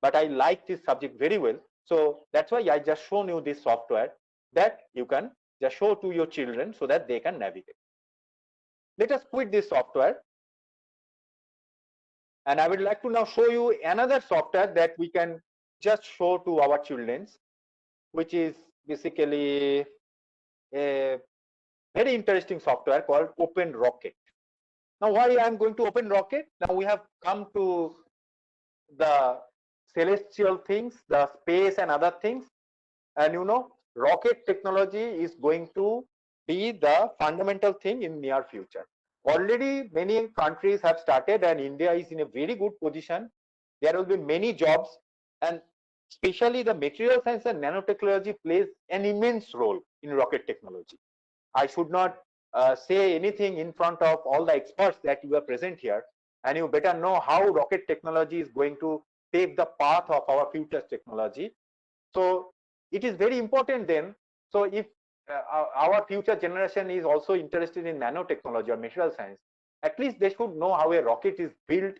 but I like this subject very well. So that's why I just shown you this software that you can just show to your children so that they can navigate. Let us quit this software. And I would like to now show you another software that we can just show to our children, which is basically a very interesting software called Open Rocket. Now, why I'm going to Open Rocket? Now we have come to the celestial things, the space and other things. And rocket technology is going to be the fundamental thing in near future. Already many countries have started, and India is in a very good position. There will be many jobs, and especially the material science and nanotechnology plays an immense role in rocket technology. I should not say anything in front of all the experts that you are present here, and you better know how rocket technology is going to pave the path of our future technology. So it is very important then. So if our future generation is also interested in nanotechnology or material science, at least they should know how a rocket is built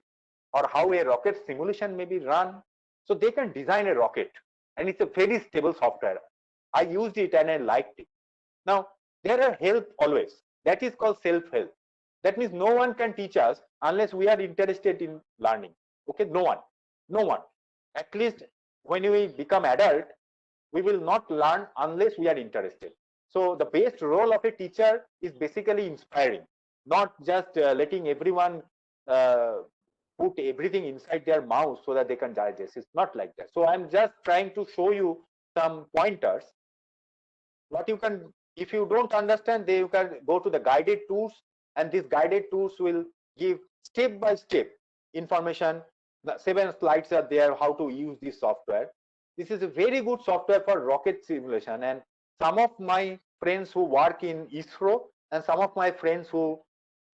or how a rocket simulation may be run. So they can design a rocket, and it's a very stable software. I used it and I liked it. Now, there are help always. That is called self-help. That means no one can teach us unless we are interested in learning. Okay, no one. At least when we become adult, we will not learn unless we are interested. So the best role of a teacher is basically inspiring, not just letting everyone put everything inside their mouth so that they can digest. It's not like that. So I'm just trying to show you some pointers. What you can, if you don't understand, then you can go to the guided tours, and these guided tours will give step by step information The 7 slides are there how to use this software. This is a very good software for rocket simulation, and some of my friends who work in ISRO and some of my friends who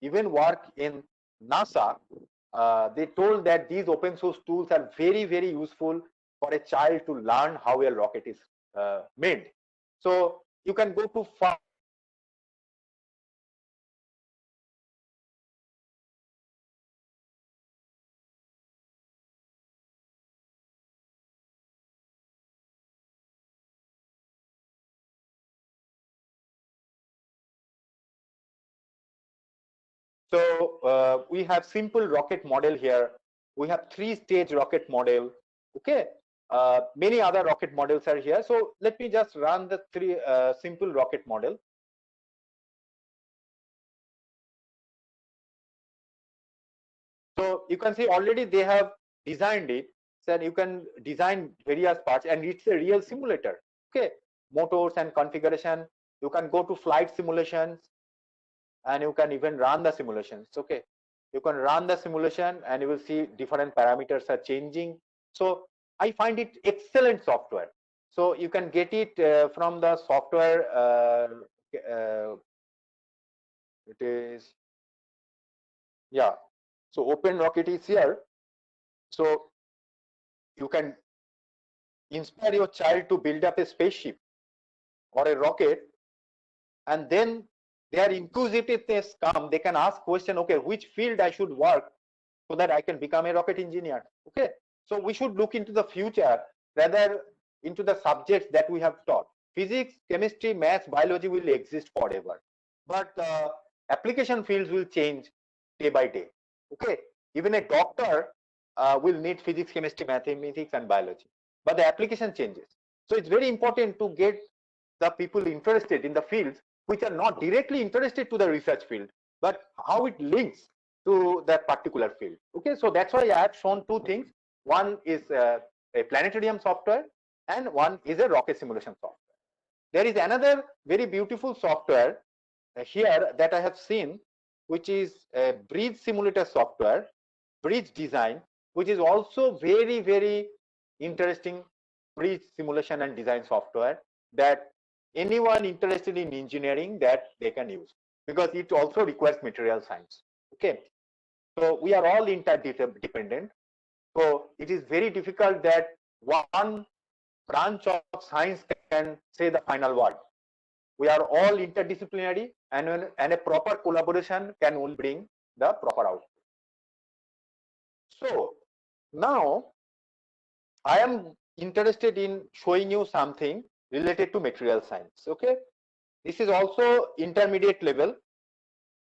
even work in NASA, they told that these open source tools are very, very useful for a child to learn how a rocket is made. So you can go to So we have simple rocket model here. We have 3-stage rocket model. Okay. Many other rocket models are here. So let me just run the 3 simple rocket model. So you can see already they have designed it. So you can design various parts, and it's a real simulator. Okay. Motors and configuration. You can go to flight simulations, and you can even run the simulations. Okay, you can run the simulation and you will see different parameters are changing. So I find it excellent software. So you can get it from the software. It is, yeah, so Open Rocket is here. So you can inspire your child to build up a spaceship or a rocket, and then their inquisitiveness come, they can ask question, okay, which field I should work so that I can become a rocket engineer. Okay, so we should look into the future rather into the subjects that we have taught. Physics, chemistry, maths, biology will exist forever, but application fields will change day by day. Okay, even a doctor will need physics, chemistry, mathematics, and biology, but the application changes. So it's very important to get the people interested in the fields which are not directly interested to the research field, but how it links to that particular field. Okay, so that's why I have shown 2 things. One is a planetarium software, and one is a rocket simulation software. There is another very beautiful software here that I have seen, which is a bridge simulator software, bridge design, which is also very, very interesting bridge simulation and design software that anyone interested in engineering that they can use, because it also requires material science. Okay, so we are all interdependent. So it is very difficult that one branch of science can say the final word. We are all interdisciplinary, and a proper collaboration can only bring the proper output. So now I am interested in showing you something related to material science. Okay, this is also intermediate level.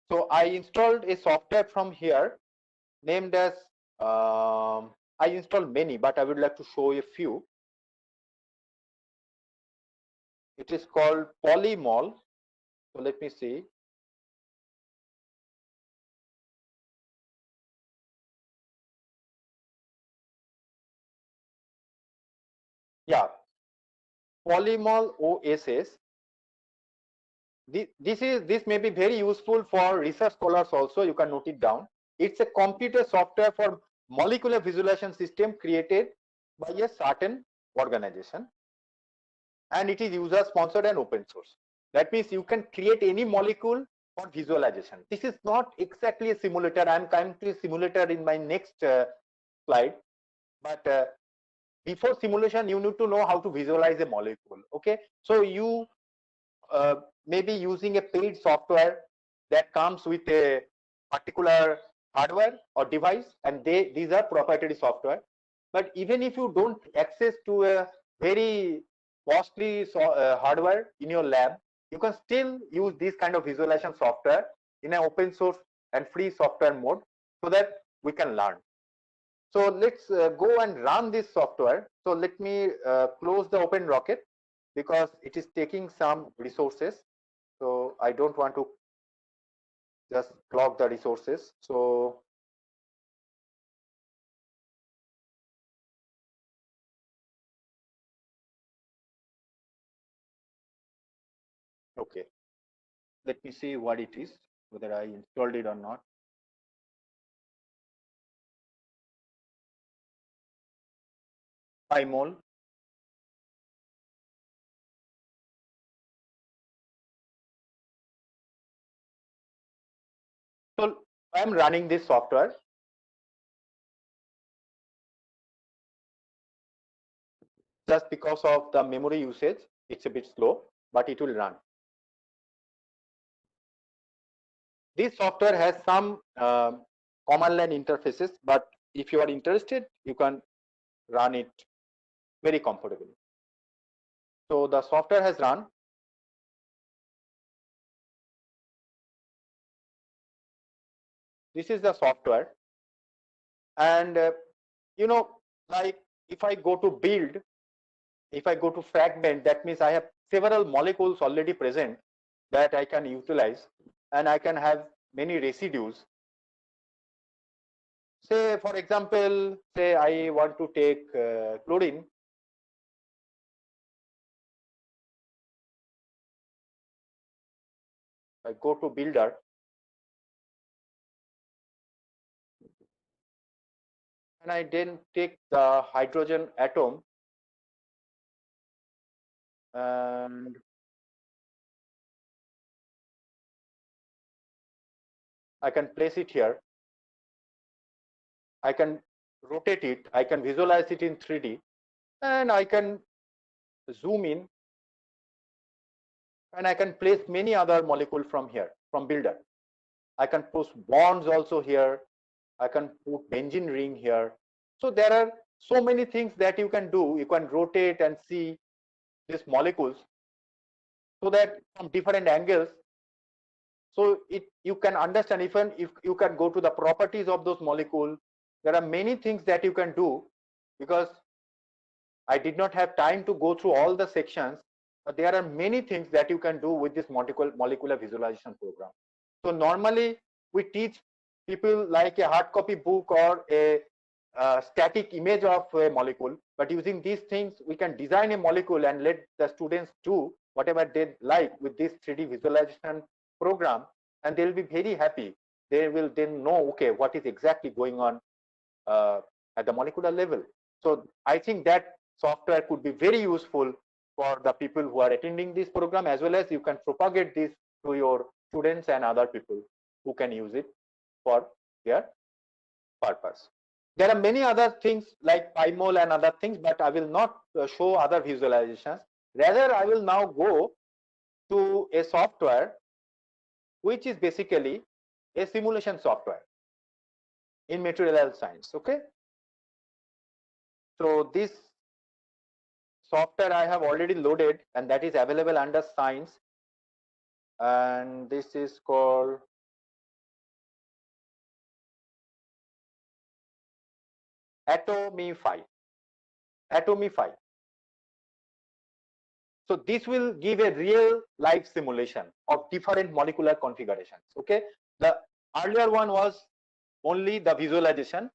So I installed a software from here named as I installed many, but I would like to show a few. It is called Polymol. So let me see. Yeah, Polymol OSS. This may be very useful for research scholars also. You can note it down. It's a computer software for molecular visualization system created by a certain organization, and it is user sponsored and open source. That means you can create any molecule for visualization. This is not exactly a simulator. I am coming to a simulator in my next slide, but before simulation you need to know how to visualize a molecule. Okay, so you may be using a paid software that comes with a particular hardware or device, and these are proprietary software. But even if you don't access to a very costly hardware in your lab, you can still use this kind of visualization software in an open source and free software mode so that we can learn. So let's go and run this software. So let me close the Open Rocket because it is taking some resources. So I don't want to just clog the resources. So okay, let me see what it is, whether I installed it or not. pi mole. So I am running this software. Just because of the memory usage, it's a bit slow, but it will run. This software has some command line interfaces, but if you are interested, you can run it very comfortably. So the software has run. This is the software, and you know, like if I go to build, if I go to fragment, that means I have several molecules already present that I can utilize, and I can have many residues. Say, for example, say I want to take chlorine. I go to builder. And I then take the hydrogen atom and I can place it here. I can rotate it. I can visualize it in 3D, and I can zoom in, and I can place many other molecules from here, from builder. I can put bonds also here. I can put benzene ring here. So there are so many things that you can do. You can rotate and see these molecules so that from different angles. So you can understand, even if you can go to the properties of those molecules. There are many things that you can do, because I did not have time to go through all the sections, but there are many things that you can do with this molecular visualization program. So normally we teach people like a hard copy book or a static image of a molecule, but using these things we can design a molecule and let the students do whatever they like with this 3D visualization program, and they'll be very happy. They will then know, okay, what is exactly going on at the molecular level. So I think that software could be very useful for the people who are attending this program, as well as you can propagate this to your students and other people who can use it for their purpose. There are many other things like pi mole and other things, but I will not show other visualizations. Rather, I will now go to a software which is basically a simulation software in material science. Okay, so this software I have already loaded, and that is available under science, and this is called Atomify. So this will give a real life simulation of different molecular configurations. Okay, the earlier one was only the visualization,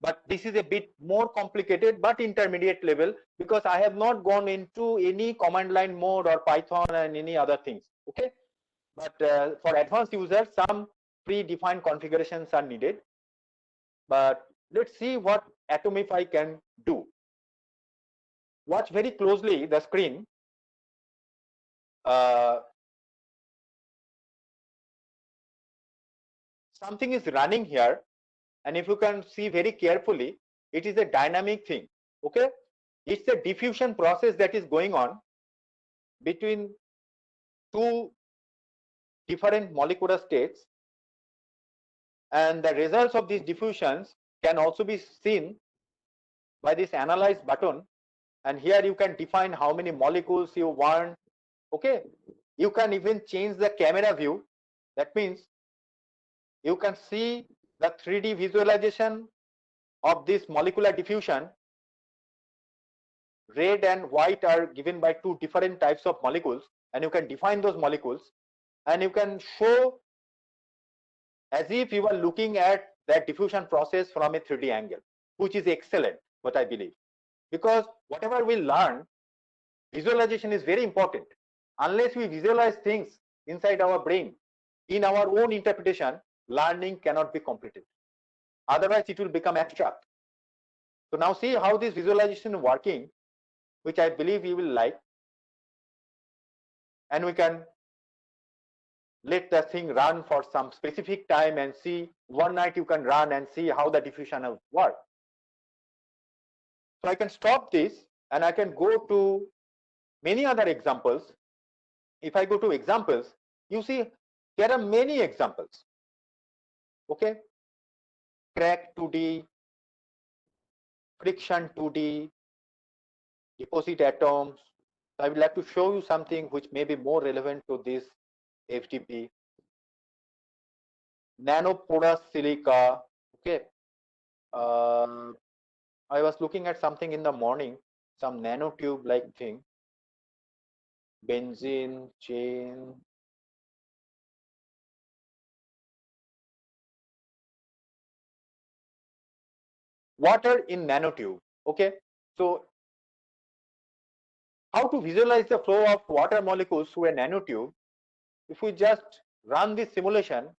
but this is a bit more complicated but intermediate level, because I have not gone into any command line mode or Python and any other things. Okay, but for advanced users, some predefined configurations are needed. But let's see what Atomify can do. Watch very closely the screen. Something is running here, and if you can see very carefully, it is a dynamic thing. Okay, it's a diffusion process that is going on between two different molecular states, and the results of these diffusions can also be seen by this analyze button, and here you can define how many molecules you want. Okay, you can even change the camera view. That means you can see the 3D visualization of this molecular diffusion. Red and white are given by two different types of molecules, and you can define those molecules, and you can show as if you are looking at that diffusion process from a 3D angle, which is excellent, what I believe. Because whatever we learn, visualization is very important. Unless we visualize things inside our brain, in our own interpretation, learning cannot be completed. Otherwise, it will become abstract. So now see how this visualization is working, which I believe you will like. And we can let the thing run for some specific time and see, one night you can run and see how the diffusion will work. So I can stop this and I can go to many other examples. If I go to examples, you see there are many examples. Okay, crack 2D, friction 2D, deposit atoms. So I would like to show you something which may be more relevant to this FDP. Nanoporous silica. Okay, I was looking at something in the morning, some nanotube like thing. Benzene chain. Water in nanotube. Okay, so how to visualize the flow of water molecules through a nanotube? If we just run this simulation,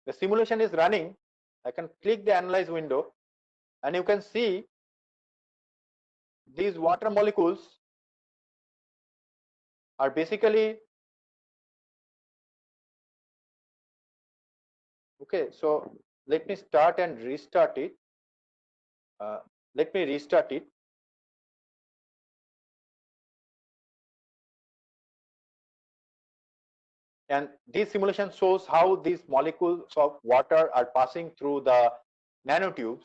the simulation is running. I can click the analyze window and you can see these water molecules are basically, okay, so let me start and restart it. Let me restart it. And this simulation shows how these molecules of water are passing through the nanotubes,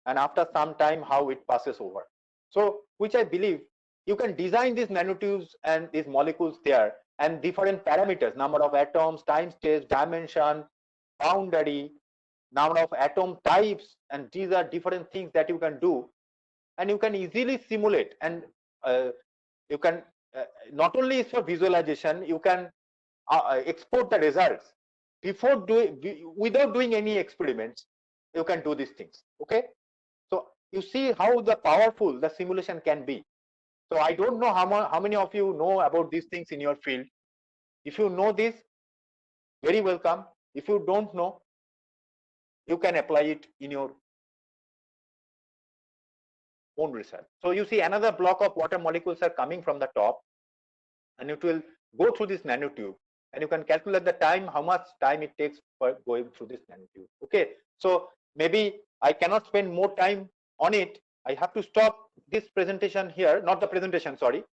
and after some time how it passes over. So which I believe you can design these nanotubes and these molecules there, and different parameters, number of atoms, time steps, dimension, boundary, number of atom types, and these are different things that you can do, and you can easily simulate. And you can not only for visualization, you can export the results before without doing any experiments. You can do these things. Okay, so you see how the powerful the simulation can be. So I don't know how many of you know about these things in your field. If you know this, very welcome. If you don't know, you can apply it in your own research. So you see another block of water molecules are coming from the top, and it will go through this nanotube, and you can calculate the time, how much time it takes for going through this nanotube. Okay, so maybe I cannot spend more time on it. I have to stop this presentation here, not the presentation, sorry,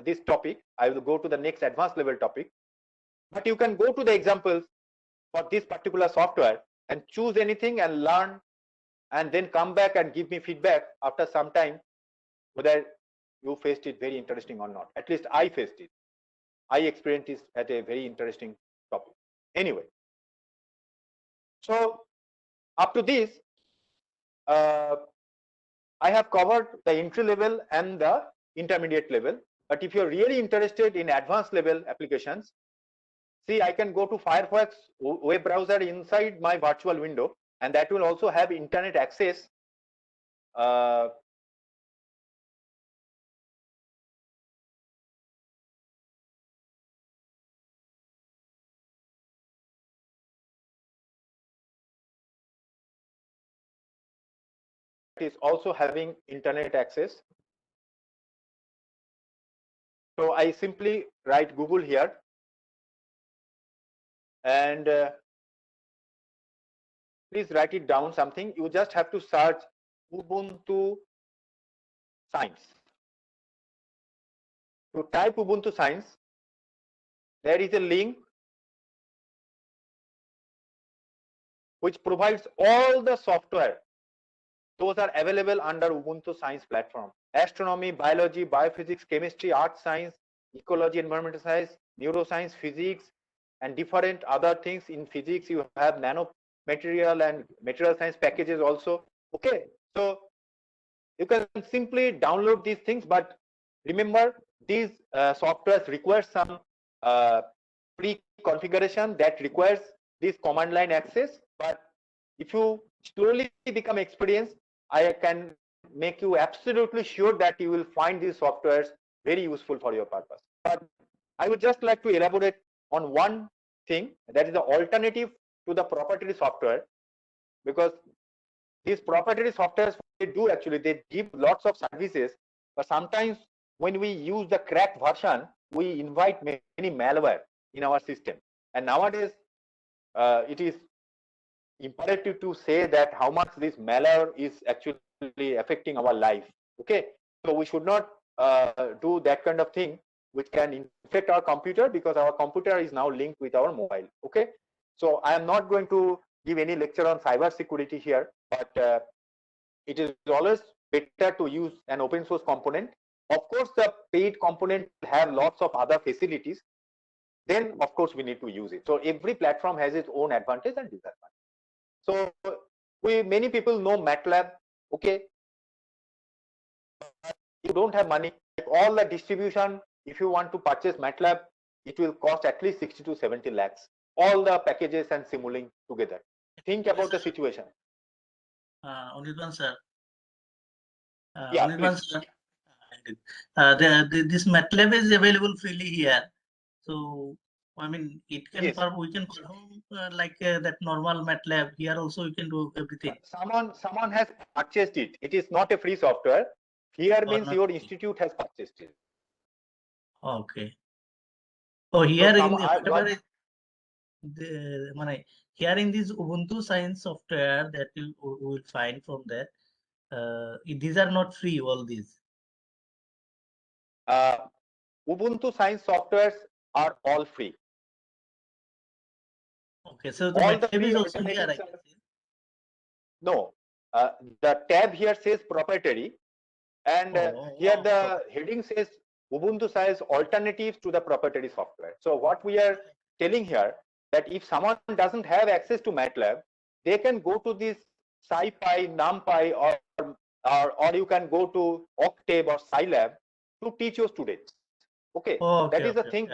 this topic. I will go to the next advanced level topic. But you can go to the examples for this particular software and choose anything and learn, and then come back and give me feedback after some time whether you faced it very interesting or not. At least I faced it. I experienced this at a very interesting topic. Anyway, so up to this, I have covered the entry level and the intermediate level. But if you're really interested in advanced level applications, see, I can go to Firefox web browser inside my virtual window, and that will also have internet access. Is also having internet access. So I simply write Google here, and please write it down something. You just have to search Ubuntu Science. To type Ubuntu Science, there is a link which provides all the software. Those are available under Ubuntu Science platform. Astronomy, biology, biophysics, chemistry, art science, ecology, environmental science, neuroscience, physics, and different other things. In physics, you have nanomaterial and material science packages also. Okay, so you can simply download these things, but remember, these softwares require some pre-configuration that requires this command line access. But if you slowly become experienced, I can make you absolutely sure that you will find these softwares very useful for your purpose. But I would just like to elaborate on one thing, that is the alternative to the proprietary software, because these proprietary softwares, they do actually, they give lots of services, but sometimes when we use the cracked version, we invite many malware in our system. And nowadays, it is imperative to say that how much this malware is actually affecting our life. Okay, so we should not do that kind of thing which can infect our computer, because our computer is now linked with our mobile. Okay, so I am not going to give any lecture on cyber security here, but it is always better to use an open source component. Of course, the paid component have lots of other facilities. Then, of course, we need to use it. So every platform has its own advantage and disadvantage. So many people know MATLAB. Okay, you don't have money. All the distribution, if you want to purchase MATLAB, it will cost at least 60 to 70 lakhs. All the packages and Simulink together. Think about the situation. Anirban sir. Yeah, Anirban sir. This MATLAB is available freely here. So, I mean, it can Yes. we can perform like that normal MATLAB. Here also we can do everything. Someone has purchased it. It is not a free software. Here means not your free. institute has purchased it. Okay. Oh, here So in here in this Ubuntu Science software that you will find from that, these are not free. All these. Ubuntu Science softwares are all free. Okay, so the All the MATLAB free is also here. alternatives I can see. No, the tab here says proprietary, and here the heading says Ubuntu Science alternatives to the proprietary software. So what we are telling here, that if someone doesn't have access to MATLAB, they can go to this SciPy, NumPy, or you can go to Octave or Scilab to teach your students. Okay, that is the thing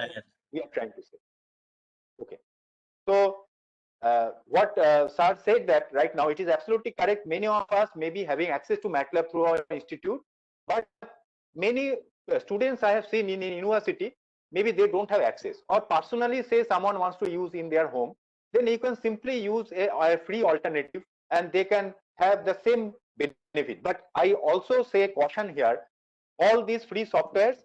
we are trying to say. Okay, so what Sir said, that right now it is absolutely correct. Many of us may be having access to MATLAB through our institute, but many students I have seen in university, maybe they don't have access, or personally say someone wants to use in their home, then you can simply use a free alternative and they can have the same benefit. But I also say caution here, all these free softwares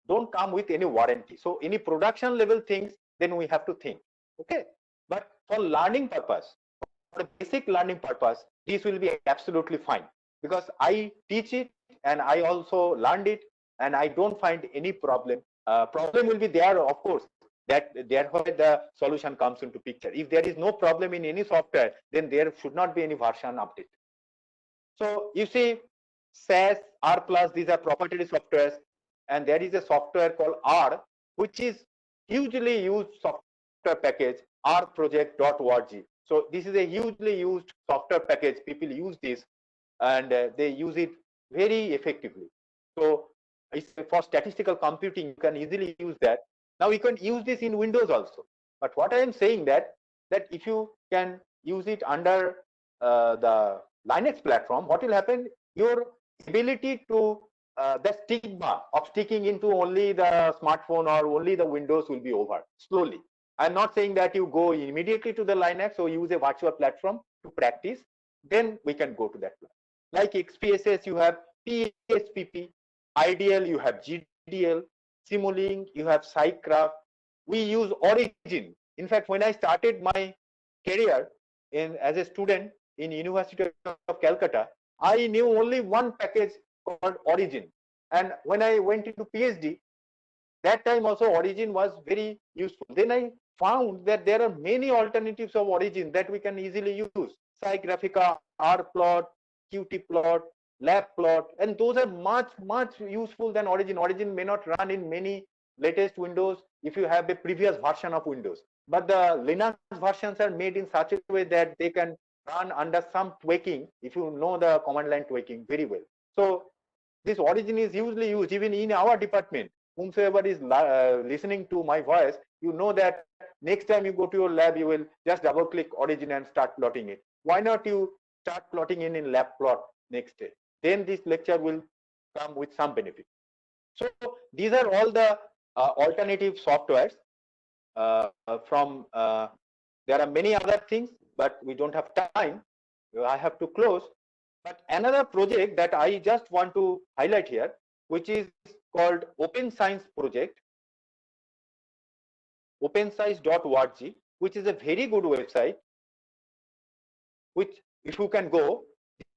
don't come with any warranty. So any production level things, then we have to think. Okay, but for learning purpose, for the basic learning purpose, this will be absolutely fine, because I teach it and I also learned it, and I don't find any problem. Problem will be there, of course, that therefore the solution comes into picture. If there is no problem in any software, then there should not be any version update. So you see, SAS, R+, these are proprietary softwares, and there is a software called R, which is hugely used software package, rproject.org. So this is a hugely used software package. People use this, and they use it very effectively. So it's for statistical computing, you can easily use that. Now you can use this in Windows also. But what I am saying that if you can use it under the Linux platform, what will happen? Your ability to the stigma of sticking into only the smartphone or only the Windows will be over slowly. I'm not saying that you go immediately to the Linux or use a virtual platform to practice. Then we can go to that platform. Like XPSS, you have PSPP. Ideal, you have GDL. Simulink, you have SciCraft. We use Origin. In fact, when I started my career as a student in University of Calcutta, I knew only one package called Origin. And when I went into PhD, that time also Origin was very useful. Then I found that there are many alternatives of Origin that we can easily use. SciGraphica, rplot, qtplot, labplot, and those are much useful than Origin. Origin may not run in many latest Windows if you have a previous version of Windows, but the Linux versions are made in such a way that they can run under some tweaking, if you know the command line tweaking very well. So this Origin is usually used even in our department. Whomsoever is listening to my voice, you know that next time you go to your lab, you will just double click Origin and start plotting it. Why not you start plotting in LabPlot next day? Then this lecture will come with some benefit. So these are all the alternative softwares there are many other things, but we don't have time. I have to close. But another project that I just want to highlight here, which is called Open Science Project, openscience.org, which is a very good website, which if you can go,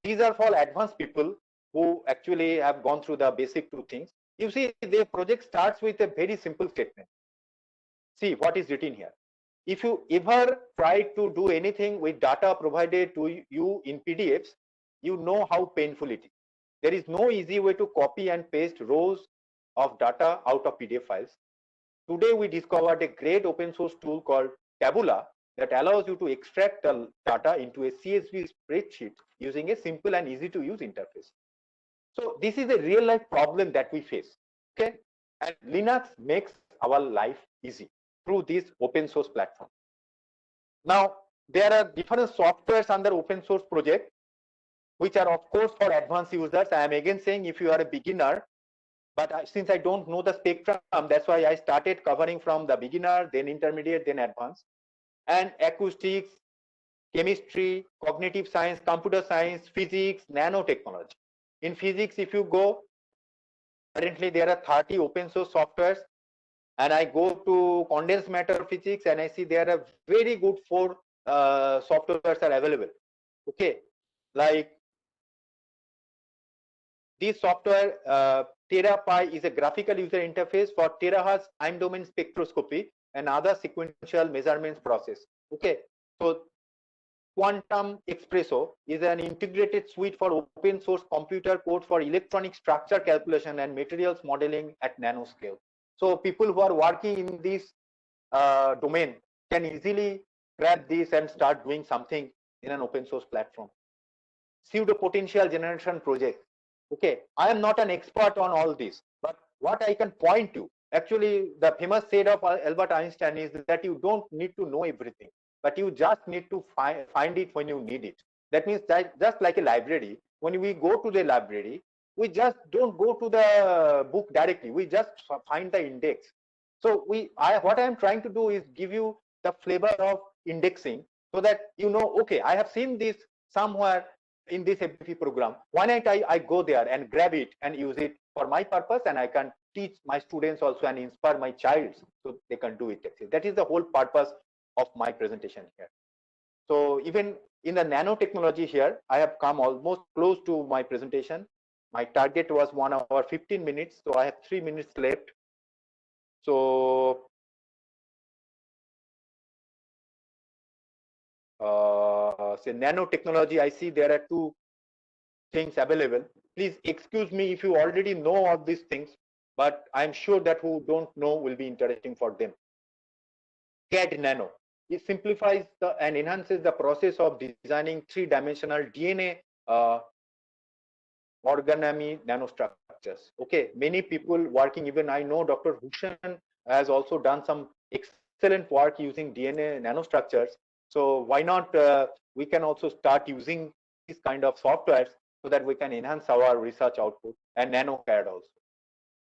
these are for advanced people who actually have gone through the basic two things. You see, the project starts with a very simple statement. See what is written here. If you ever try to do anything with data provided to you in PDFs, you know how painful it is. There is no easy way to copy and paste rows of data out of PDF files. Today we discovered a great open source tool called Tabula that allows you to extract the data into a CSV spreadsheet using a simple and easy to use interface. So this is a real life problem that we face. Okay, and Linux makes our life easy through this open source platform. Now there are different softwares under open source project, which are of course for advanced users. I am again saying if you are a beginner, but since I don't know the spectrum, that's why I started covering from the beginner, then intermediate, then advanced. And acoustics, chemistry, cognitive science, computer science, physics, nanotechnology. In physics, if you go, currently there are 30 open source softwares, and I go to condensed matter physics and I see there are very good 4 softwares are available. Okay, like this software, TeraPi is a graphical user interface for terahertz time domain spectroscopy and other sequential measurements process. Okay, so Quantum Espresso is an integrated suite for open source computer code for electronic structure calculation and materials modeling at nanoscale. So people who are working in this domain can easily grab this and start doing something in an open source platform. Pseudo potential generation project. Okay, I am not an expert on all this, but what I can point to, actually the famous said of Albert Einstein is that you don't need to know everything, but you just need to find it when you need it. That means that just like a library, when we go to the library, we just don't go to the book directly, we just find the index. So what I am trying to do is give you the flavor of indexing so that you know, okay, I have seen this somewhere in this FDP program. Why not I go there and grab it and use it for my purpose, and I can teach my students also and inspire my child so they can do it. That is the whole purpose of my presentation here. So even in the nanotechnology here, I have come almost close to my presentation. My target was 1 hour 15 minutes, so I have 3 minutes left. So say nanotechnology, I see there are 2 things available. Please excuse me if you already know all these things, but I'm sure that who don't know will be interesting for them. CAD Nano. It simplifies and enhances the process of designing 3-dimensional DNA organomy nanostructures. Okay, many people working, even I know Dr. Bhushan has also done some excellent work using DNA nanostructures. So why not we can also start using this kind of softwares so that we can enhance our research output, and NanoCAD also.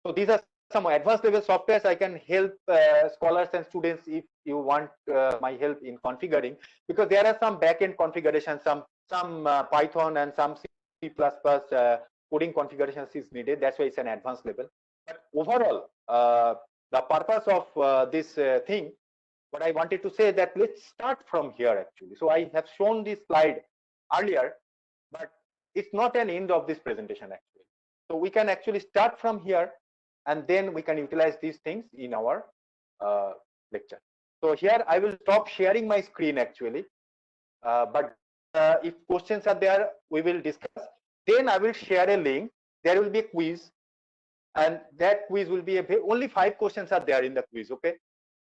So these are some advanced level softwares I can help scholars and students if you want my help in configuring, because there are some backend configurations, some Python and some C++ coding configurations is needed. That's why it's an advanced level. But overall, the purpose of this thing, what I wanted to say that let's start from here actually. So I have shown this slide earlier, but it's not an end of this presentation actually. So we can actually start from here, and then we can utilize these things in our lecture. So here I will stop sharing my screen actually, but if questions are there, we will discuss. Then I will share a link. There will be a quiz, and that quiz will be only 5 questions are there in the quiz. Okay,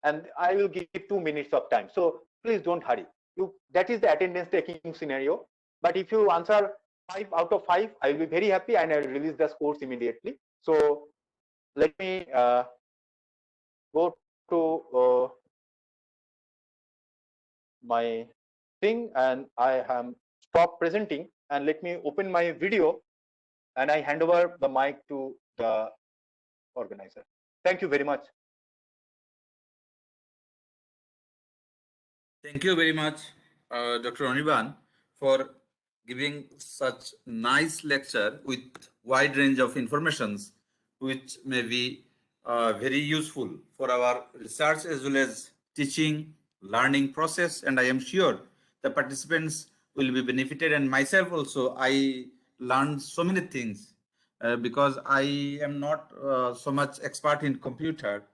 and I will give 2 minutes of time. So please don't hurry. That is the attendance taking scenario. But if you answer 5 out of 5, I will be very happy, and I will release the scores immediately. So let me go to my thing, and I am stop presenting, and let me open my video, and I hand over the mic to the organizer. Thank you very much. Thank you very much, Dr. Anirban, for giving such nice lecture with wide range of informations, which may be very useful for our research as well as teaching, learning process. And I am sure the participants will be benefited, and myself also. I learned so many things because I am not so much expert in computer.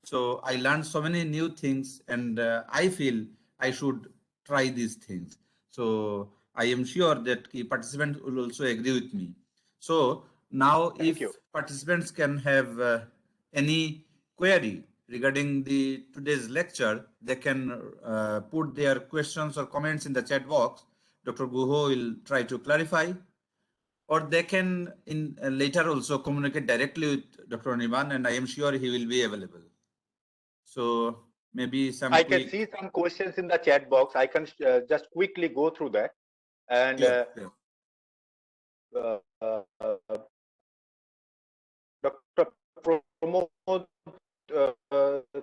So I learned so many new things, and I feel I should try these things. So I am sure that the participants will also agree with me. So now, Thank if you. participants can have any query regarding the today's lecture, they can put their questions or comments in the chat box. Dr. Guho will try to clarify, or they can in later also communicate directly with Dr. Nivan, and I am sure he will be available. So maybe some I can quick. see some questions in the chat box. I can just quickly go through that. And Yeah. Dr. Pramod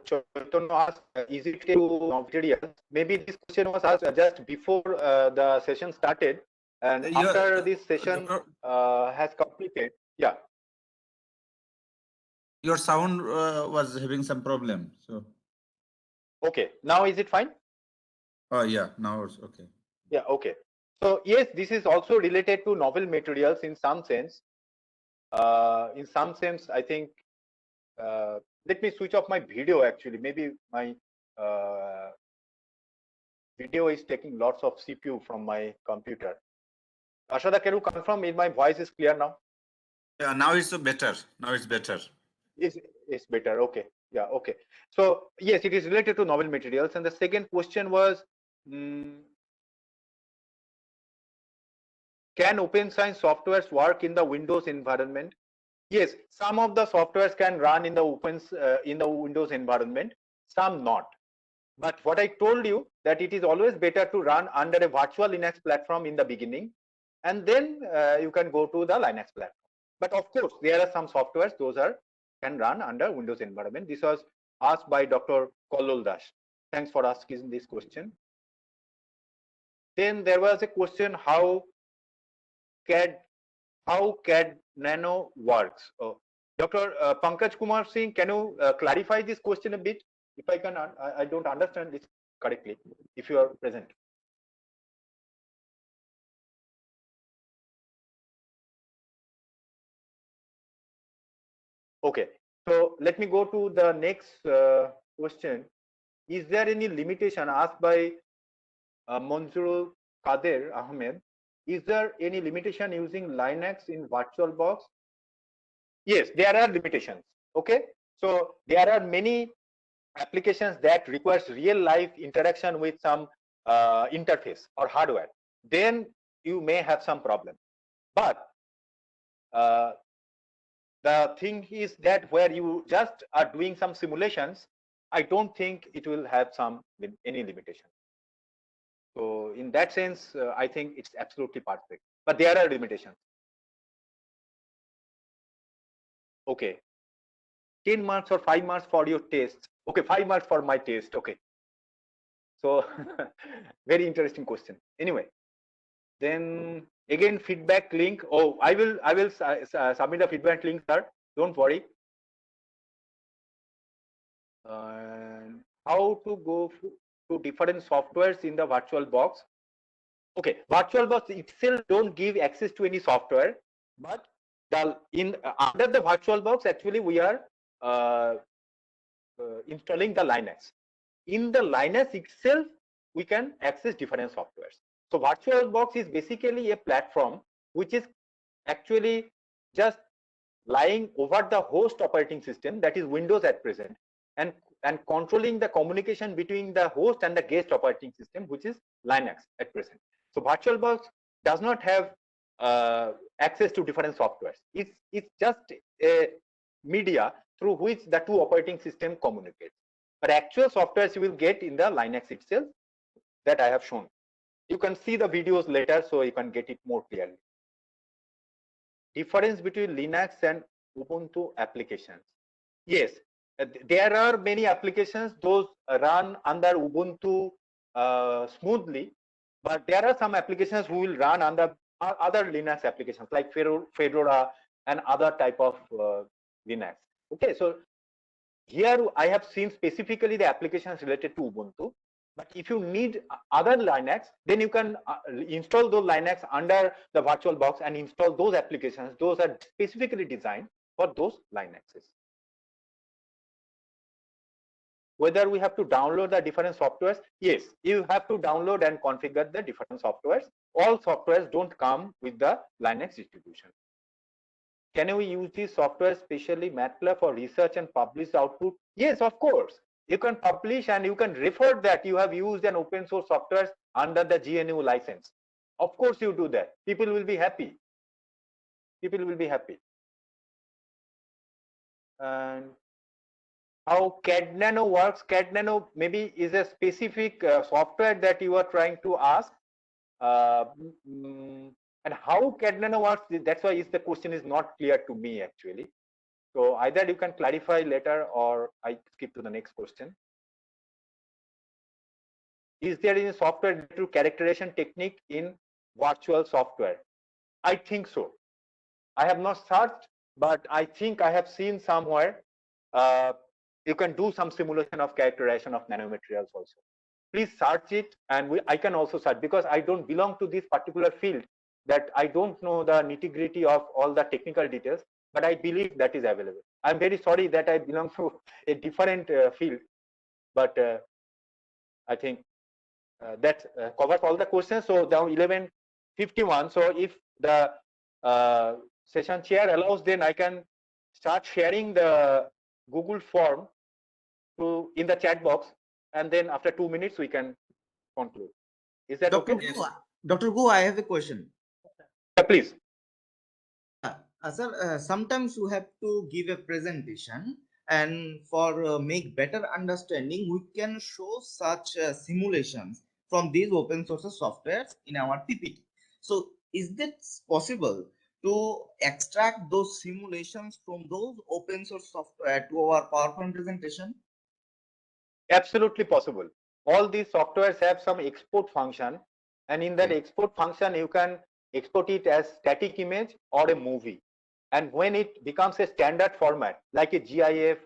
Chaitanya asked, is it to materials? Maybe this question was asked just before the session started, and after this session has completed. Yeah. Your sound was having some problem. So. Okay. Now is it fine? Oh yeah. Now it's okay. Yeah. Okay. So yes, this is also related to novel materials in some sense. I think. Let me switch off my video. Actually, maybe my video is taking lots of CPU from my computer. Ashada, can you confirm if my voice is clear now? Yeah, now it's better. Now it's better. It's better. Okay. Yeah. Okay. So yes, it is related to novel materials. And the second question was, can open science softwares work in the Windows environment? Yes, some of the softwares can run in the Windows environment, some not. But what I told you, that it is always better to run under a virtual Linux platform in the beginning, and then you can go to the Linux platform. But of course, there are some softwares can run under Windows environment. This was asked by Dr. Kollol Das. Thanks for asking this question. Then there was a question how CAD Nano works. Dr. Pankaj Kumar Singh, can you clarify this question a bit? If I can, I don't understand this correctly. If you are present. Okay, so let me go to the next question. Is there any limitation asked by Monzurul Kader Ahmed? Is there any limitation using Linux in VirtualBox? Yes, there are limitations. Okay, so there are many applications that requires real life interaction with some interface or hardware. Then you may have some problem. But the thing is that where you just are doing some simulations, I don't think it will have any limitation. So in that sense, I think it's absolutely perfect. But there are limitations. Okay. 10 marks or 5 marks for your test. Okay, 5 marks for my test. Okay. So very interesting question. Anyway, then again feedback link. Oh, I will submit the feedback link, sir. Don't worry. How to go to different softwares in the VirtualBox? Okay, VirtualBox itself don't give access to any software, but under the VirtualBox actually we are installing the Linux. In the Linux itself, we can access different softwares. So VirtualBox is basically a platform which is actually just lying over the host operating system, that is Windows at present, and controlling the communication between the host and the guest operating system, which is Linux at present. So VirtualBox does not have access to different softwares. It's just a media through which the two operating system communicate. But actual softwares you will get in the Linux itself that I have shown. You can see the videos later, so you can get it more clearly. Difference between Linux and Ubuntu applications. Yes, there are many applications those run under Ubuntu smoothly, But there are some applications who will run under other Linux applications like Fedora and other type of Linux. Okay, so here I have seen specifically the applications related to Ubuntu. But if you need other Linux, then you can install those Linux under the VirtualBox and install those applications. Those are specifically designed for those Linuxes. Whether we have to download the different softwares, yes, you have to download and configure the different softwares. All softwares don't come with the Linux distribution. Can we use this software, especially MATLAB, for research and publish output? Yes, of course. You can publish and you can refer that you have used an open source software under the GNU license. Of course you do that. People will be happy. People will be happy. And how CAD Nano works? CAD Nano maybe is a specific software that you are trying to ask. And how CAD Nano works, that's why the question is not clear to me actually. So either you can clarify later or I skip to the next question. Is there any software to characterization technique in virtual software? I think so. I have not searched, but I think I have seen somewhere you can do some simulation of characterization of nanomaterials also. Please search it, and I can also search because I don't belong to this particular field, that I don't know the nitty-gritty of all the technical details, but I believe that is available. I'm very sorry that I belong to a different field, but I think that covers all the questions. So now 11:51. So if the session chair allows, then I can start sharing the Google form in the chat box, and then after 2 minutes we can conclude. Is that Dr. okay? Guha, Dr. Guha, I have a question. Yeah, please. Sir, sometimes you have to give a presentation, and for make better understanding, we can show such simulations from these open source softwares in our PPT. So, is that possible to extract those simulations from those open source software to our PowerPoint presentation? Absolutely possible. All these softwares have some export function, and in that export function you can export it as static image or a movie. And when it becomes a standard format like a GIF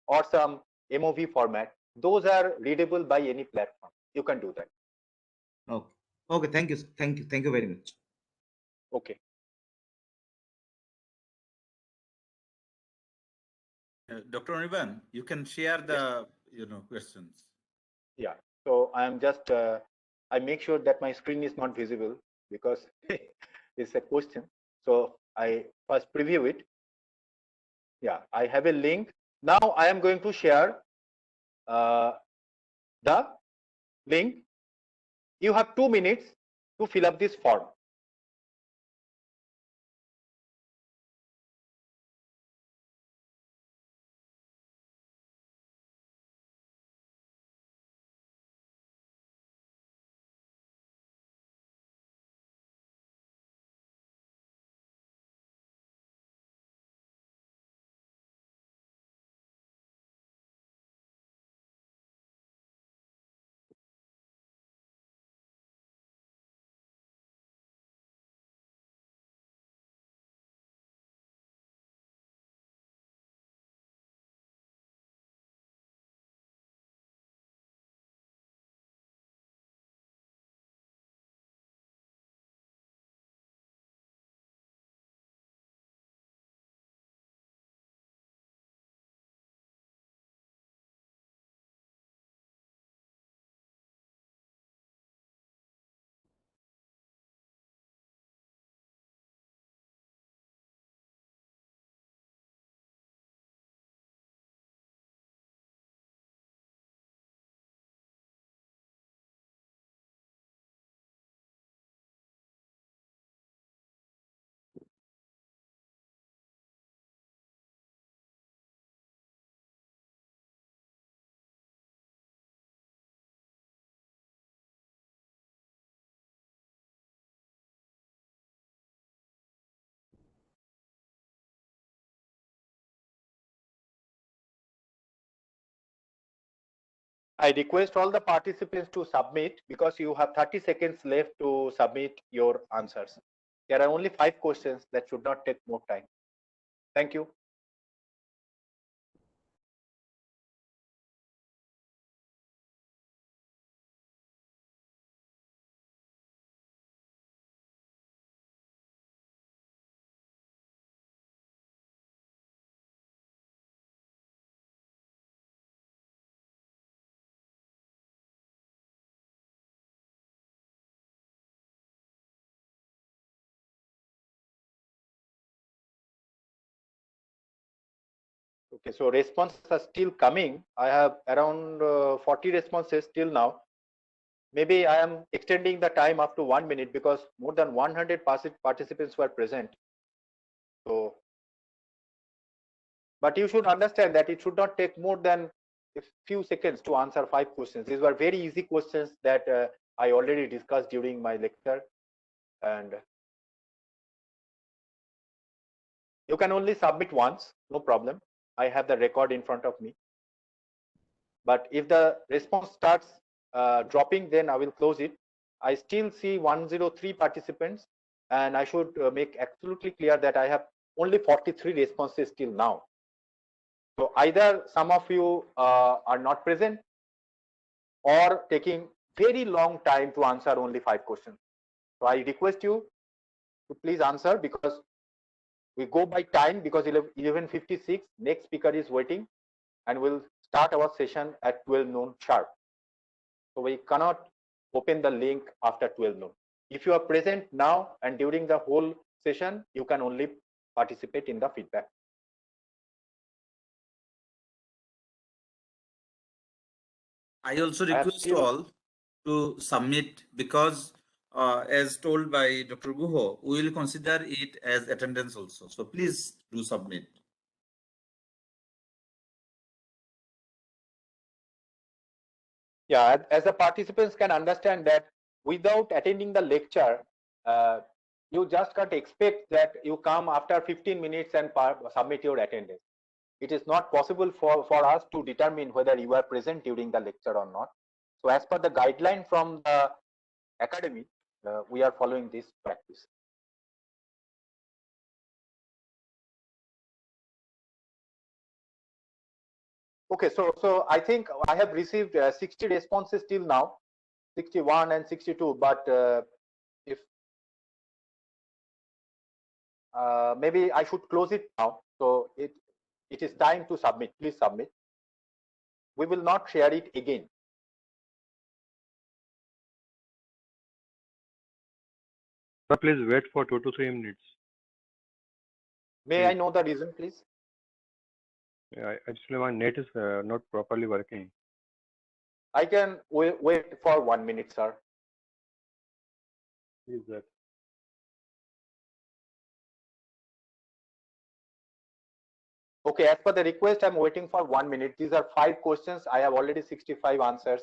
or some MOV format, those are readable by any platform. You can do that. Okay. Okay. Thank you. Thank you. Thank you very much. Okay. Dr. Oniban, you can share the questions. Yeah. So I'm just I make sure that my screen is not visible because it's a question. So I first preview it. Yeah, I have a link. Now I am going to share the link. You have 2 minutes to fill up this form. I request all the participants to submit because you have 30 seconds left to submit your answers. There are only 5 questions that should not take more time. Thank you. Okay, so responses are still coming. I have around 40 responses till now. Maybe I am extending the time up to 1 minute because more than 100 participants were present. So, but you should understand that it should not take more than a few seconds to answer 5 questions. These were very easy questions that I already discussed during my lecture, and you can only submit once, no problem. I have the record in front of me. But if the response starts dropping, then I will close it. I still see 103 participants, and I should make absolutely clear that I have only 43 responses till now. So either some of you are not present or taking very long time to answer only 5 questions. So I request you to please answer because we go by time because 11:56, next speaker is waiting, and we'll start our session at 12 noon sharp. So we cannot open the link after 12 noon. If you are present now and during the whole session, you can only participate in the feedback. I also request you all to submit because as told by Dr. Guha, we will consider it as attendance also. So please do submit. Yeah, as the participants can understand that without attending the lecture, you just can't expect that you come after 15 minutes and submit your attendance. It is not possible for us to determine whether you are present during the lecture or not. So as per the guideline from the academy, we are following this practice. Okay, so I think I have received 60 responses till now, 61 and 62, but if maybe I should close it now. So it is time to submit. Please submit. We will not share it again. Sir, please wait for 2 to 3 minutes. May I know the reason, please? Actually, my net is not properly working. I can wait for 1 minute, sir. Is that? Okay, as per the request, I'm waiting for 1 minute. These are 5 questions. I have already 65 answers.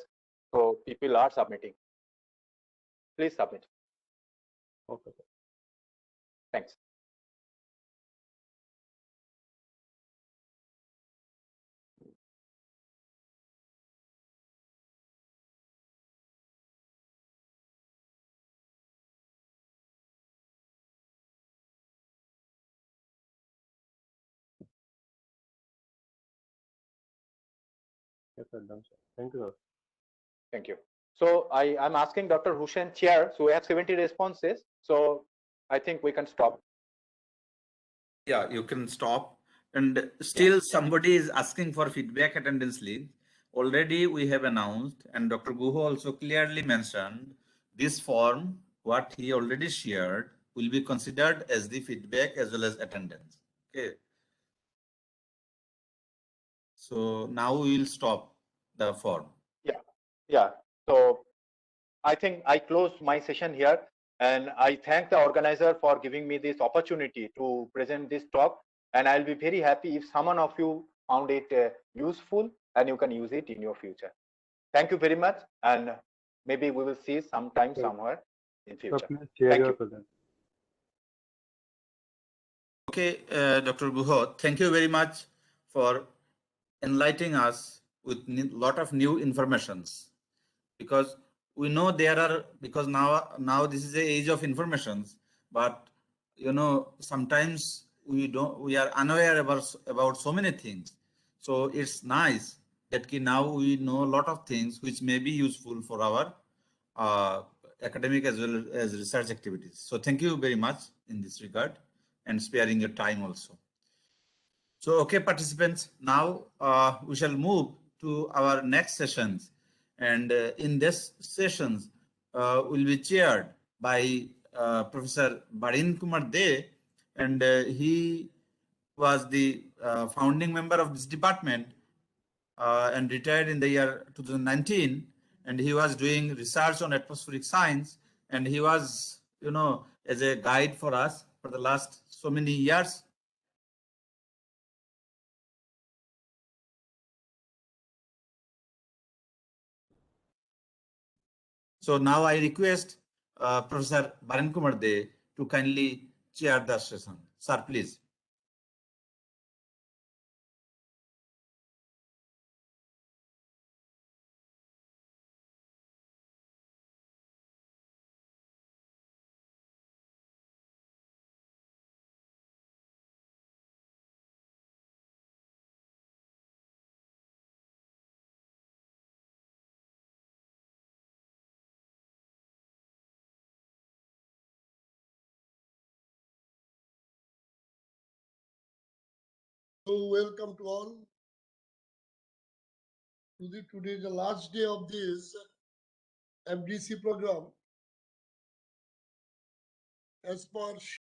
So people are submitting. Please submit. Okay. Thanks. Yes, sir, done, sir. Thank you, sir. Thank you. So I'm asking Dr. Hussain chair. So we have 70 responses. So I think we can stop. Yeah, you can stop. And still somebody is asking for feedback attendance list. Already we have announced, and Dr. Guha also clearly mentioned this form, what he already shared, will be considered as the feedback as well as attendance. Okay. So now we will stop the form. Yeah. So I think I close my session here, and I thank the organizer for giving me this opportunity to present this talk. And I'll be very happy if someone of you found it useful and you can use it in your future. Thank you very much, and maybe we will see sometime somewhere in Sir, future. please share Thank your you. presentation. Okay, Dr. Guha, thank you very much for enlightening us with lot of new informations, because we know there are, because now this is the age of informations, but sometimes we are unaware about so many things. So it's nice that now we know a lot of things which may be useful for our academic as well as research activities. So thank you very much in this regard and sparing your time also. So, okay, participants, now we shall move to our next sessions. And in this sessions will be chaired by Professor Barin Kumar De, and he was the founding member of this department and retired in the year 2019. And he was doing research on atmospheric science, and he was, as a guide for us for the last so many years. So now I request Professor Baran Kumar De to kindly chair the session. Sir, please. So welcome to all. Today is the last day of this FDC program. As per